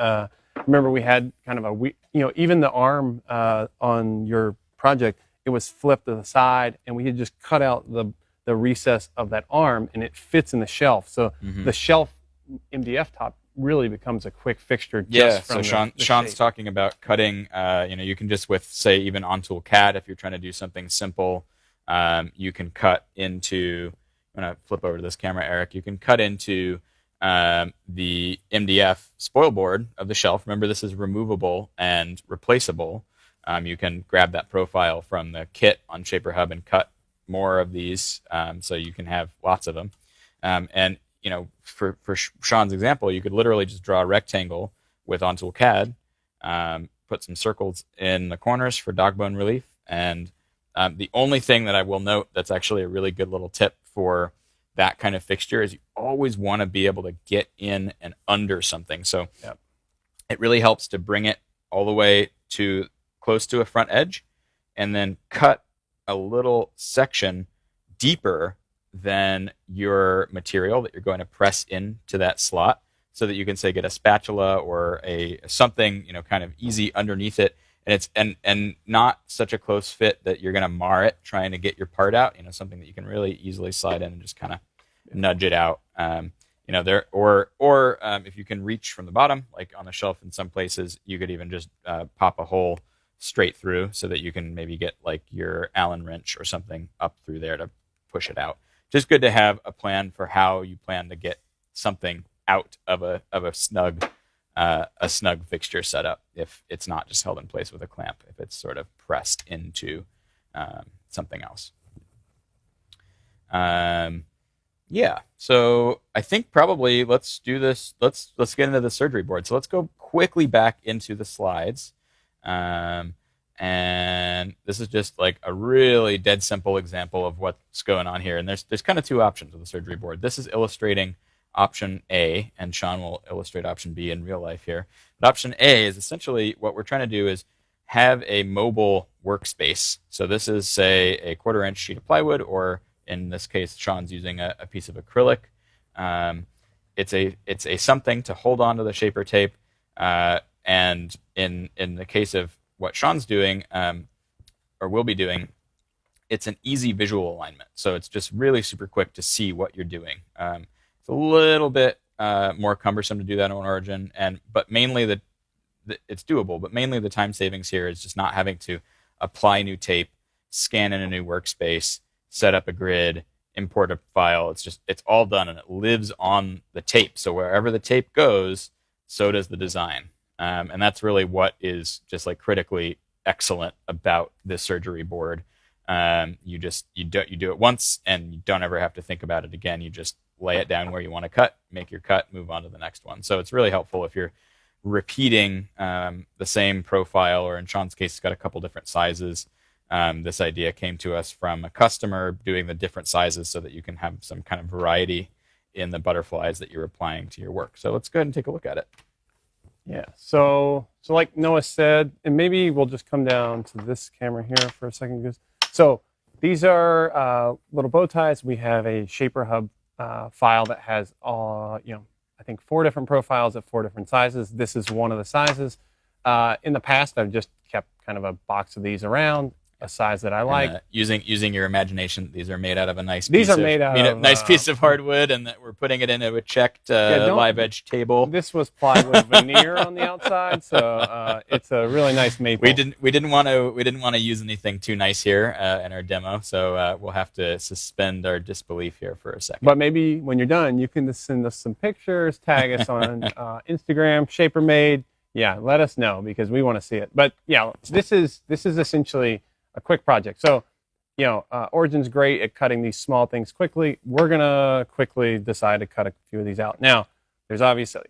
Remember, we had kind of even the arm on your project, it was flipped to the side, and we had just cut out the recess of that arm, and it fits in the shelf. So the shelf MDF top really becomes a quick fixture. Just from so Sean's talking about cutting. You can just with, say, even on-tool CAD, if you're trying to do something simple, you can cut into. I'm going to flip over to this camera, Eric. You can cut into the MDF spoil board of the shelf. Remember, this is removable and replaceable. You can grab that profile from the kit on Shaper Hub and cut more of these, so you can have lots of them. And for Sean's example, you could literally just draw a rectangle with on-tool CAD, put some circles in the corners for dog bone relief, and the only thing that I will note that's actually a really good little tip for that kind of fixture is you always want to be able to get in and under something. So it really helps to bring it all the way to close to a front edge and then cut a little section deeper than your material that you're going to press into that slot, so that you can, say, get a spatula or a something kind of easy underneath it, and it's and not such a close fit that you're going to mar it trying to get your part out. Something that you can really easily slide in and just kind of nudge it out. There or if you can reach from the bottom, like on the shelf in some places, you could even just pop a hole straight through so that you can maybe get like your Allen wrench or something up through there to push it out. Just good to have a plan for how you plan to get something out of a snug fixture setup if it's not just held in place with a clamp, if it's sort of pressed into something else. So I think probably let's do this. Let's get into the surgery board. So let's go quickly back into the slides. And this is just like a really dead simple example of what's going on here. And there's kind of two options with the surgery board. This is illustrating option A, and Sean will illustrate option B in real life here. But option A is essentially what we're trying to do is have a mobile workspace. So this is, say, a 1/4-inch sheet of plywood, or in this case, Sean's using a piece of acrylic. It's a something to hold on to the shaper tape. And in the case of what Sean's doing, or will be doing, it's an easy visual alignment. So it's just really super quick to see what you're doing. It's a little bit more cumbersome to do that on Origin, but mainly it's doable. But mainly the time savings here is just not having to apply new tape, scan in a new workspace, set up a grid, import a file. It's all done, and it lives on the tape. So wherever the tape goes, so does the design. And that's really what is just like critically excellent about this surgery board. You do it once, and you don't ever have to think about it again. You just lay it down where you want to cut, make your cut, move on to the next one. So it's really helpful if you're repeating the same profile, or in Sean's case, it's got a couple different sizes. This idea came to us from a customer doing the different sizes so that you can have some kind of variety in the butterflies that you're applying to your work. So let's go ahead and take a look at it. Yeah, so like Noah said, and maybe we'll just come down to this camera here for a second. So these are little bow ties. We have a Shaper Hub file that has I think 4 different profiles at 4 different sizes. This is one of the sizes. In the past, I've just kept kind of a box of these around, a size that I like. Using your imagination, these are made out of a nice piece of hardwood, and that we're putting it into a checked live edge table. This was plywood veneer on the outside, so it's a really nice maple. We didn't want to use anything too nice here in our demo, so we'll have to suspend our disbelief here for a second. But maybe when you're done, you can just send us some pictures, tag us on Instagram, Shaper Made. Yeah, let us know, because we want to see it. But yeah, this is essentially a quick project. So, Origin's great at cutting these small things quickly. We're going to quickly decide to cut a few of these out. Now, there's obviously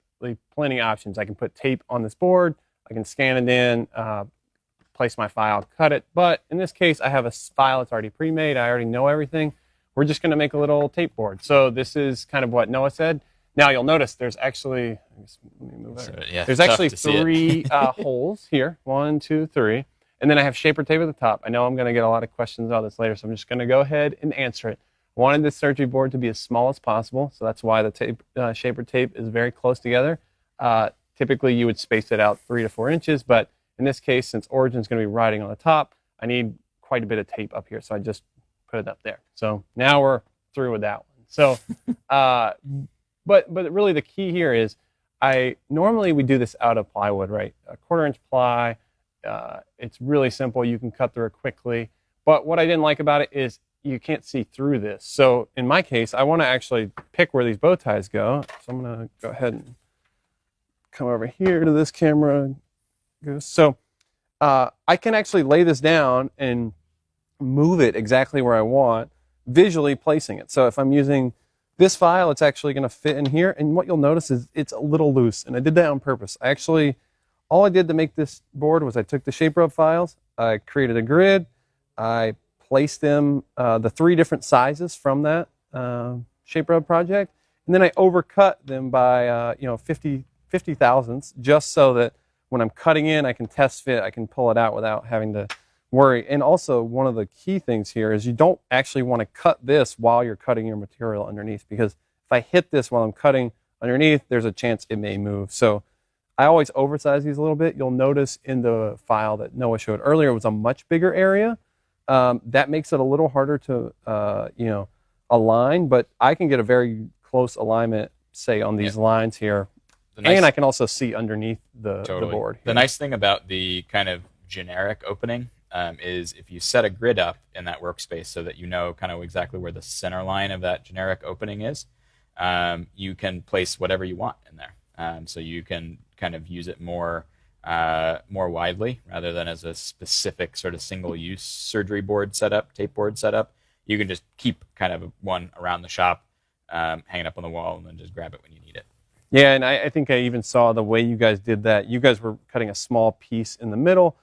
plenty of options. I can put tape on this board. I can scan it in, place my file, cut it. But in this case, I have a file that's already pre-made. I already know everything. We're just going to make a little tape board. So this is kind of what Noah said. Now, you'll notice there's actually, there's actually 3 holes here. 1, 2, 3. And then I have shaper tape at the top. I know I'm going to get a lot of questions on this later, so I'm just going to go ahead and answer it. I wanted this surgery board to be as small as possible, so that's why the shaper tape is very close together. Typically, you would space it out 3 to 4 inches, but in this case, since Origin's going to be riding on the top, I need quite a bit of tape up here, so I just put it up there. So now we're through with that one. So, but really the key here is, normally we do this out of plywood, right? A 1/4-inch ply. It's really simple. You can cut through it quickly. But what I didn't like about it is you can't see through this. So in my case, I want to actually pick where these bow ties go. So I'm going to go ahead and come over here to this camera. So I can actually lay this down and move it exactly where I want, visually placing it. So if I'm using this file, it's actually going to fit in here. And what you'll notice is it's a little loose. And I did that on purpose. All I did to make this board was I took the Shaper Hub files, I created a grid, I placed them, the 3 different sizes from that Shaper Hub project, and then I overcut them by 50 thousandths, just so that when I'm cutting in, I can test fit, I can pull it out without having to worry. And also, one of the key things here is you don't actually want to cut this while you're cutting your material underneath, because if I hit this while I'm cutting underneath, there's a chance it may move. So I always oversize these a little bit. You'll notice in the file that Noah showed earlier, it was a much bigger area. That makes it a little harder to, align, but I can get a very close alignment, say, on these lines here. And I can also see underneath the board here. The nice thing about the kind of generic opening is if you set a grid up in that workspace so that you know kind of exactly where the center line of that generic opening is, you can place whatever you want in there. So you can kind of use it more widely rather than as a specific sort of single-use surgery board setup, tape board setup. You can just keep kind of one around the shop, hang it up on the wall, and then just grab it when you need it. Yeah, and I think I even saw the way you guys did that. You guys were cutting a small piece in the middle.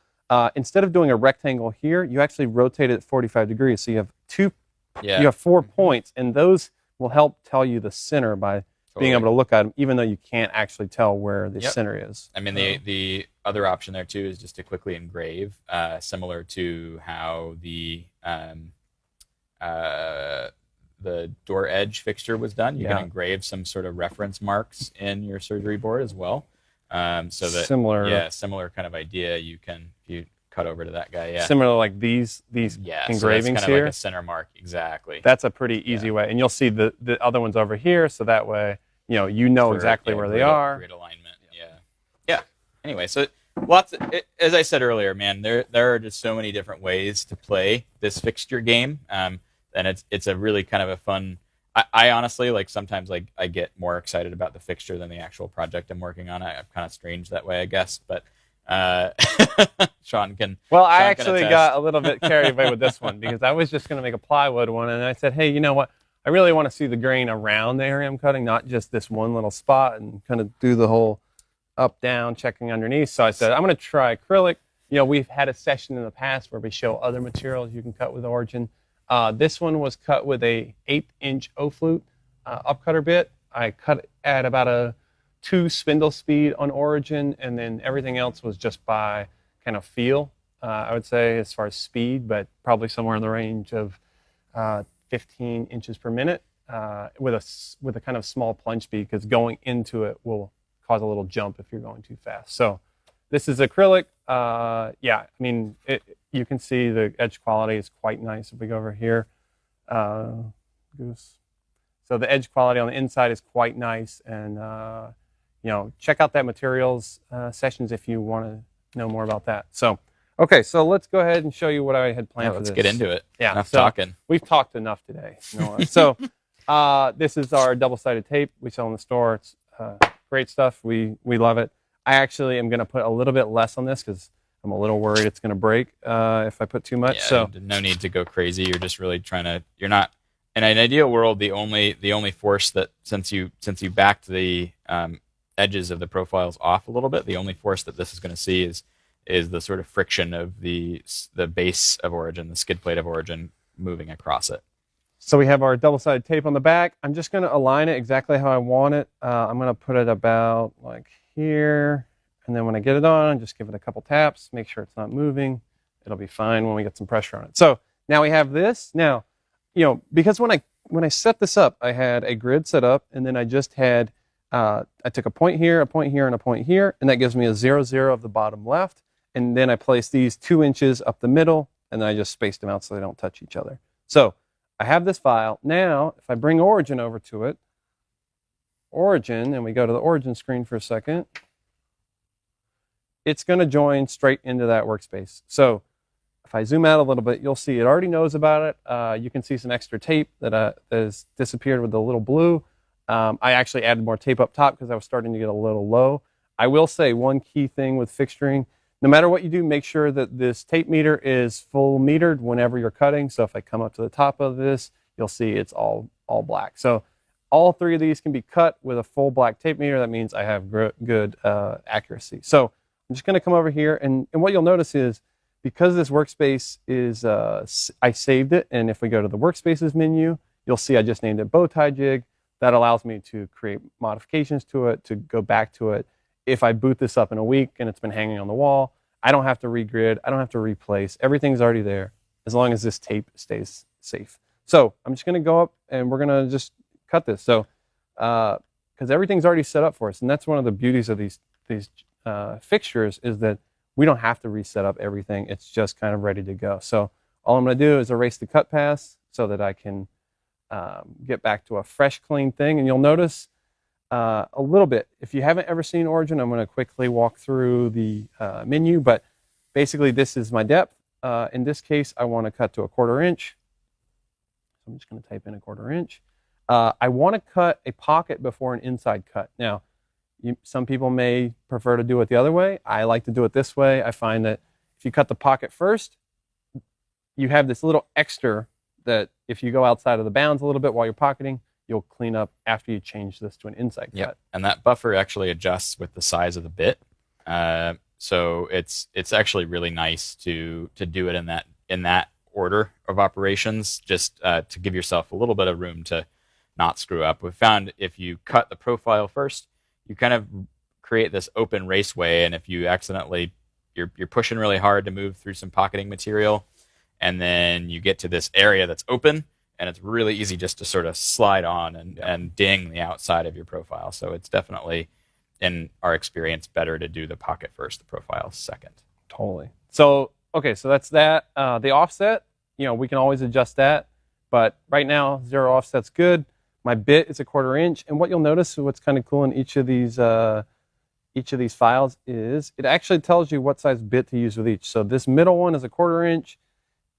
instead of doing a rectangle here, you actually rotate it 45 degrees. So you have you have 4 points, and those will help tell you the center by being able to look at them, even though you can't actually tell where the center is. I mean, the other option there too is just to quickly engrave, similar to how the door edge fixture was done. You can engrave some sort of reference marks in your surgery board as well. So that similar kind of idea. You cut over to that guy. Yeah, similar like these engravings so that's kind of here. like a center mark, exactly. That's a pretty easy way, and you'll see the other ones over here. So that way, you know exactly where they are. Grid alignment. Yeah. Anyway, so as I said earlier, man, there are just so many different ways to play this fixture game, and it's a really kind of a fun. I honestly, like, sometimes, like, I get more excited about the fixture than the actual project I'm working on. I'm kind of strange that way, I guess, but Sean can. Well, I actually got a little bit carried away with this one because I was just going to make a plywood one, and I said, hey, you know what? I really want to see the grain around the area I'm cutting, not just this one little spot, and kind of do the whole up, down, checking underneath. So I said, I'm going to try acrylic. We've had a session in the past where we show other materials you can cut with Origin. This one was cut with a 1/8" O-flute upcutter bit. I cut at about a 2 spindle speed on Origin, and then everything else was just by kind of feel, I would say, as far as speed, but probably somewhere in the range of 15 inches per minute with a kind of small plunge speed, because going into it will cause a little jump if you're going too fast. So this is acrylic. I mean, you can see the edge quality is quite nice. If we go over here, so the edge quality on the inside is quite nice, and check out that materials sessions if you want to know more about that. So, okay, so let's go ahead and show you what I had planned for this. Let's get into it. Yeah, enough talking. We've talked enough today. So, this is our double-sided tape we sell in the store. It's great stuff. We love it. I actually am going to put a little bit less on this because I'm a little worried it's going to break if I put too much. Yeah, so no need to go crazy. You're just really trying to. You're not. In an ideal world, the only force that since you backed the edges of the profiles off a little bit, the only force that this is going to see is the sort of friction of the base of Origin, the skid plate of Origin, moving across it. So we have our double-sided tape on the back. I'm just going to align it exactly how I want it. I'm going to put it about like here, and then when I get it on, just give it a couple taps, make sure it's not moving. It'll be fine when we get some pressure on it. So now we have this. Now, because when I set this up, I had a grid set up, and then I just had I took a point here, and a point here, and that gives me a 0, 0 of the bottom left. And then I placed these 2 inches up the middle, and then I just spaced them out so they don't touch each other. So I have this file. Now, if I bring Origin over to it, and we go to the Origin screen for a second, it's going to join straight into that workspace. So if I zoom out a little bit, you'll see it already knows about it. You can see some extra tape that has disappeared with the little blue. I actually added more tape up top because I was starting to get a little low. I will say one key thing with fixturing, no matter what you do, make sure that this tape meter is full metered whenever you're cutting. So if I come up to the top of this, you'll see it's all black. So all 3 of these can be cut with a full black tape meter. That means I have good accuracy. So I'm just going to come over here, and what you'll notice is because this workspace is, I saved it, and if we go to the workspaces menu, you'll see I just named it bow tie jig. That allows me to create modifications to it, to go back to it. If I boot this up in a week and it's been hanging on the wall, I don't have to regrid, I don't have to replace. Everything's already there as long as this tape stays safe. So I'm just going to go up and we're going to just cut this. So because everything's already set up for us, and that's one of the beauties of these fixtures is that we don't have to reset up everything. It's just kind of ready to go. So all I'm going to do is erase the cut pass so that I can get back to a fresh, clean thing. And you'll notice a little bit, if you haven't ever seen Origin, I'm going to quickly walk through the menu, but basically this is my depth. In this case, I want to cut to a 1/4 inch. So I'm just going to type in a 1/4 inch. I want to cut a pocket before an inside cut. Now, some people may prefer to do it the other way. I like to do it this way. I find that if you cut the pocket first, you have this little extra that if you go outside of the bounds a little bit while you're pocketing, you'll clean up after you change this to an inside cut. And that buffer actually adjusts with the size of the bit. So it's actually really nice to do it in that order of operations, just to give yourself a little bit of room to not screw up. We've found if you cut the profile first, you kind of create this open raceway, and if you accidentally you're pushing really hard to move through some pocketing material, and then you get to this area that's open, and it's really easy just to sort of slide on and ding the outside of your profile. So it's definitely, in our experience, better to do the pocket first, the profile second. Totally. So, okay, so that's that. The offset, we can always adjust that, but right now, 0 offset's good. My bit is a 1/4 inch, and what you'll notice, what's kind of cool in each of these files is it actually tells you what size bit to use with each. So this middle one is a 1/4 inch.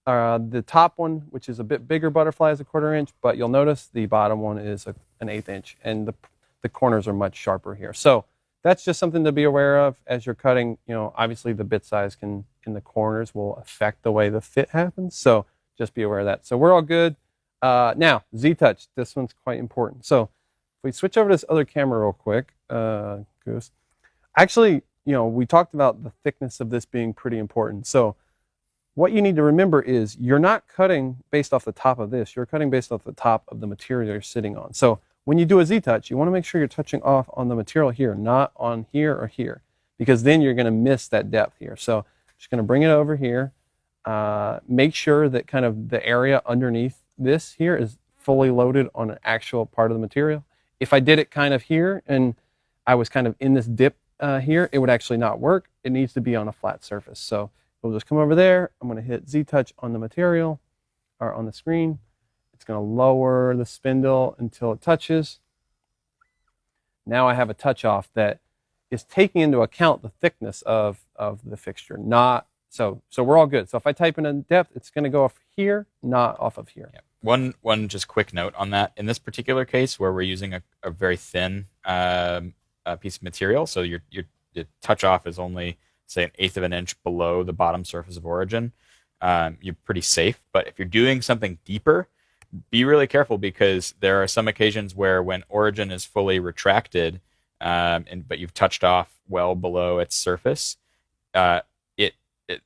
The top one, which is a bit bigger butterfly, is a 1/4 inch, but you'll notice the bottom one is an 1/8 inch, and the corners are much sharper here. So that's just something to be aware of as you're cutting. Obviously the bit size in the corners will affect the way the fit happens. So just be aware of that. So we're all good. Now, Z-Touch, this one's quite important. So if we switch over to this other camera real quick, Goose. Actually, we talked about the thickness of this being pretty important. So what you need to remember is you're not cutting based off the top of this. You're cutting based off the top of the material you're sitting on. So when you do a Z-Touch, you want to make sure you're touching off on the material here, not on here or here, because then you're going to miss that depth here. So I'm just going to bring it over here. Make sure that kind of the area underneath this here is fully loaded on an actual part of the material. If I did it kind of here and I was kind of in this dip here, it would actually not work. It needs to be on a flat surface. So we'll just come over there. I'm going to hit Z-Touch on the material or on the screen. It's going to lower the spindle until it touches. Now I have a touch off that is taking into account the thickness of the fixture. So we're all good. So if I type in a depth, it's going to go off here, not off of here. Yeah. One just quick note on that. In this particular case, where we're using a very thin piece of material, so your touch off is only, say, 1/8 of an inch below the bottom surface of Origin, you're pretty safe. But if you're doing something deeper, be really careful, because there are some occasions where when Origin is fully retracted, but you've touched off well below its surface,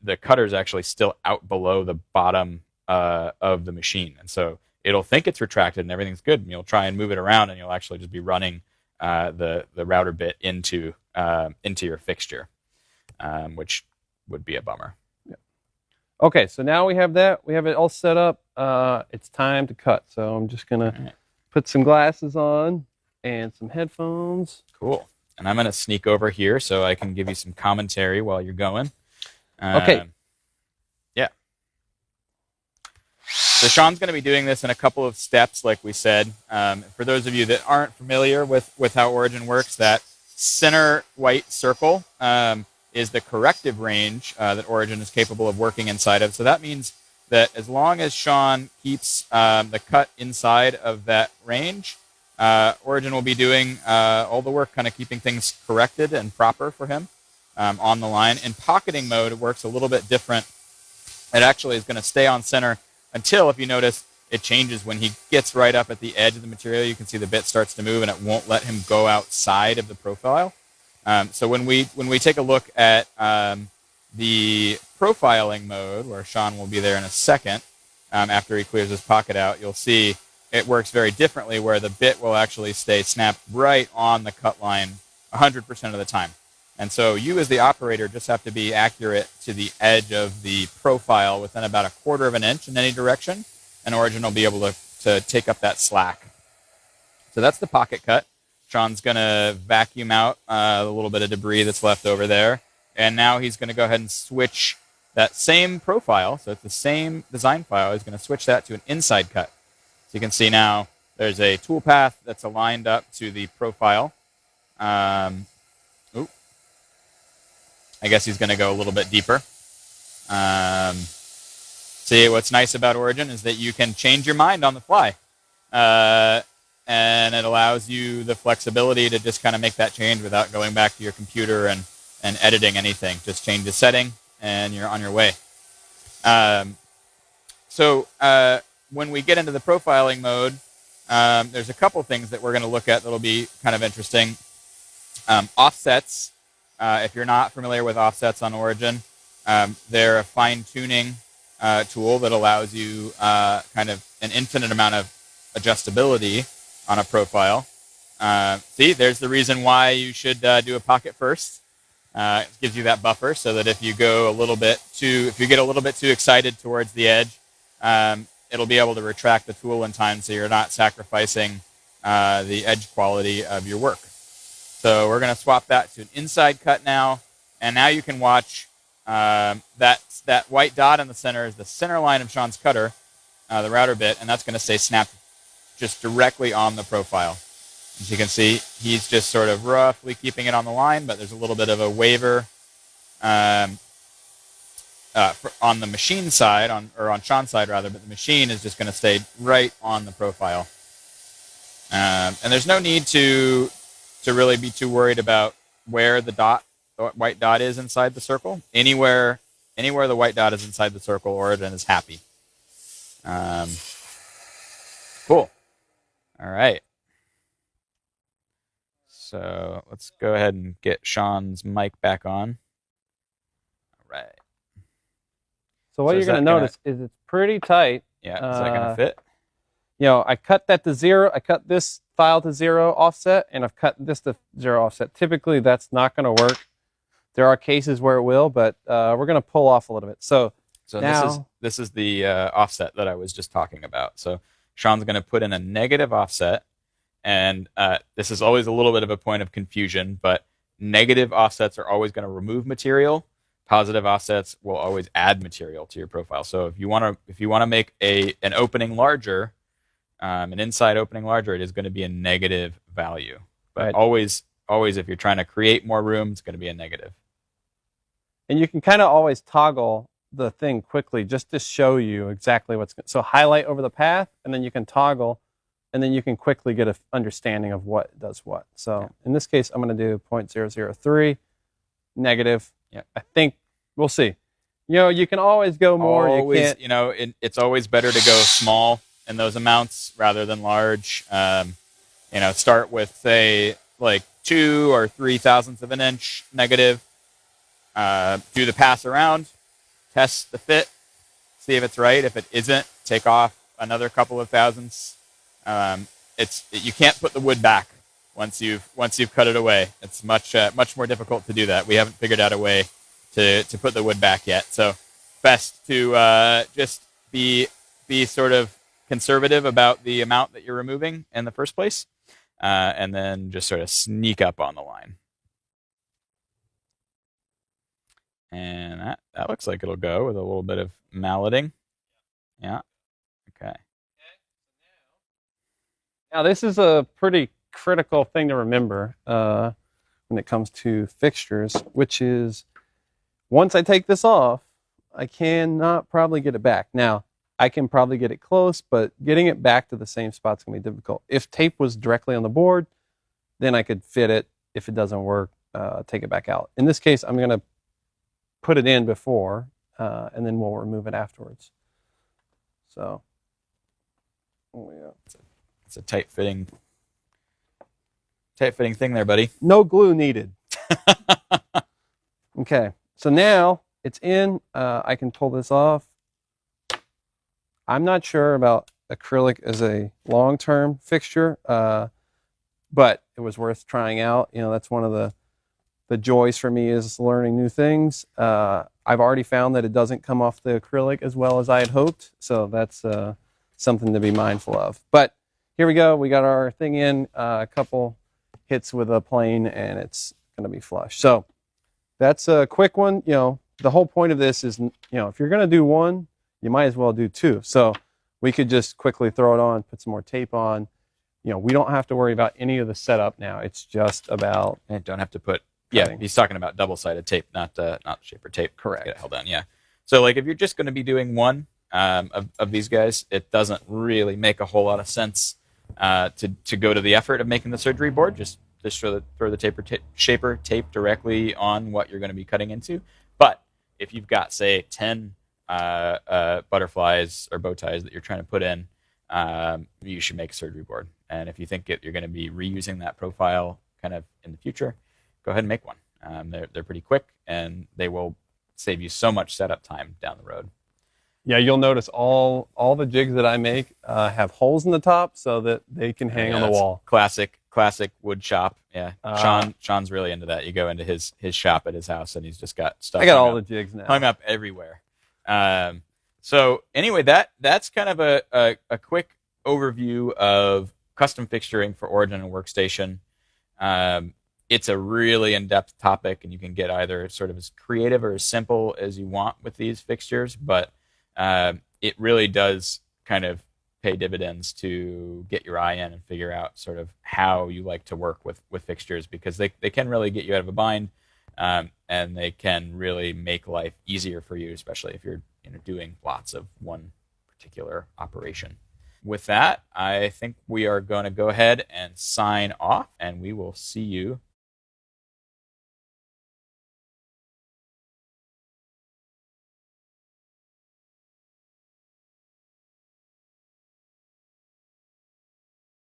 the cutter is actually still out below the bottom of the machine, and so it'll think it's retracted and everything's good, and you'll try and move it around, and you'll actually just be running the router bit into your fixture, which would be a bummer. Yeah. Okay, so now we have that. We have it all set up. It's time to cut. So I'm just gonna put some glasses on and some headphones. Cool. And I'm gonna sneak over here so I can give you some commentary while you're going. Okay. Yeah. So Sean's going to be doing this in a couple of steps, like we said. For those of you that aren't familiar with how Origin works, that center white circle is the corrective range that Origin is capable of working inside of. So that means that as long as Sean keeps the cut inside of that range, Origin will be doing all the work, kind of keeping things corrected and proper for him on the line. In pocketing mode, it works a little bit different. It actually is going to stay on center until, if you notice, it changes when he gets right up at the edge of the material. You can see the bit starts to move, and it won't let him go outside of the profile. So when we take a look at the profiling mode, where Sean will be there in a second, after he clears his pocket out, you'll see it works very differently, where the bit will actually stay snapped right on the cut line 100% of the time. And so you, as the operator, just have to be accurate to the edge of the profile within about 1/4 of an inch in any direction, and Origin will be able to take up that slack. So that's the pocket cut. Sean's going to vacuum out a little bit of debris that's left over there, and now he's going to go ahead and switch that same profile, so it's the same design file, he's going to switch that to an inside cut. So you can see now there's a toolpath that's aligned up to the profile. I guess he's going to go a little bit deeper. See, what's nice about Origin is that you can change your mind on the fly. And it allows you the flexibility to just kind of make that change without going back to your computer and editing anything. Just change the setting, and you're on your way. So when we get into the profiling mode, there's a couple things that we're going to look at that'll be kind of interesting. Offsets if you're not familiar with offsets on Origin, they're a fine-tuning tool that allows you kind of an infinite amount of adjustability on a profile. See, there's the reason why you should do a pocket first. It gives you that buffer so that if you get a little bit too excited towards the edge, it'll be able to retract the tool in time so you're not sacrificing the edge quality of your work. So we're going to swap that to an inside cut now, and now you can watch that white dot in the center is the center line of Sean's cutter, the router bit, and that's going to stay snapped just directly on the profile. As you can see, he's just sort of roughly keeping it on the line, but there's a little bit of a waver on the machine side, or on Sean's side rather, but the machine is just going to stay right on the profile. And there's no need to really be too worried about where the white dot is inside the circle. Anywhere the white dot is inside the circle, Origin is happy. Cool. All right. So let's go ahead and get Sean's mic back on. All right. So what you're going to notice is it's pretty tight. Yeah, is that going to fit? I cut that to 0. I cut this file to 0 offset, and I've cut this to 0 offset. Typically, that's not going to work. There are cases where it will, but we're going to pull off a little bit. So now, this is the offset that I was just talking about. So Sean's going to put in a negative offset, and this is always a little bit of a point of confusion, but negative offsets are always going to remove material. Positive offsets will always add material to your profile. So if you want to make an opening larger, an inside opening larger, it is going to be a negative value. But right. always, if you're trying to create more room, it's going to be a negative. And you can kind of always toggle the thing quickly just to show you exactly what's going. So highlight over the path, and then you can toggle, and then you can quickly get an understanding of what does what. So in this case, I'm going to do 0.003 negative. Yeah, I think we'll see. You can always go more. Always, it's always better to go small in those amounts rather than large. Start with say like 2 or 3 thousandths of an inch negative. Do the pass around, test the fit, see if it's right. If it isn't, take off another couple of thousandths. You can't put the wood back once you've cut it away. It's much more difficult to do that. We haven't figured out a way to put the wood back yet. So best to just be sort of conservative about the amount that you're removing in the first place, and then just sort of sneak up on the line. And that looks like it'll go with a little bit of malleting. Yeah. Okay. Now this is a pretty critical thing to remember when it comes to fixtures, which is once I take this off, I cannot probably get it back. Now, I can probably get it close, but getting it back to the same spot's going to be difficult. If tape was directly on the board, then I could fit it. If it doesn't work, take it back out. In this case, I'm going to put it in before, and then we'll remove it afterwards. So, it's a tight-fitting thing there, buddy. No glue needed. Okay, so now it's in. I can pull this off. I'm not sure about acrylic as a long-term fixture, but it was worth trying out. That's one of the joys for me is learning new things. I've already found that it doesn't come off the acrylic as well as I had hoped, so that's something to be mindful of. But here we go. We got our thing in, a couple hits with a plane, and it's going to be flush. So that's a quick one. The whole point of this is, if you're going to do one, you might as well do two. So we could just quickly throw it on, put some more tape on. We don't have to worry about any of the setup now. It's just about... And don't have to put... cutting. Yeah, he's talking about double-sided tape, not shaper tape. Correct. Get it held on, yeah. So if you're just going to be doing one of these guys, it doesn't really make a whole lot of sense to go to the effort of making the surgery board. Just throw the shaper tape directly on what you're going to be cutting into. But if you've got, say, 10 butterflies or bow ties that you're trying to put in, you should make a surgery board. And if you think you're going to be reusing that profile kind of in the future, go ahead and make one. They're pretty quick, and they will save you so much setup time down the road. Yeah, you'll notice all the jigs that I make have holes in the top so that they can hang on the wall. Classic wood shop. Yeah, Sean's really into that. You go into his shop at his house, and he's just got stuff. I got all the jigs now, hung up everywhere. So anyway, that's kind of a quick overview of custom fixturing for Origin and Workstation. It's a really in-depth topic, and you can get either sort of as creative or as simple as you want with these fixtures, but it really does kind of pay dividends to get your eye in and figure out sort of how you like to work with fixtures, because they can really get you out of a bind, and they can really make life easier for you, especially if you're doing lots of one particular operation. With that, I think we are going to go ahead and sign off, and we will see you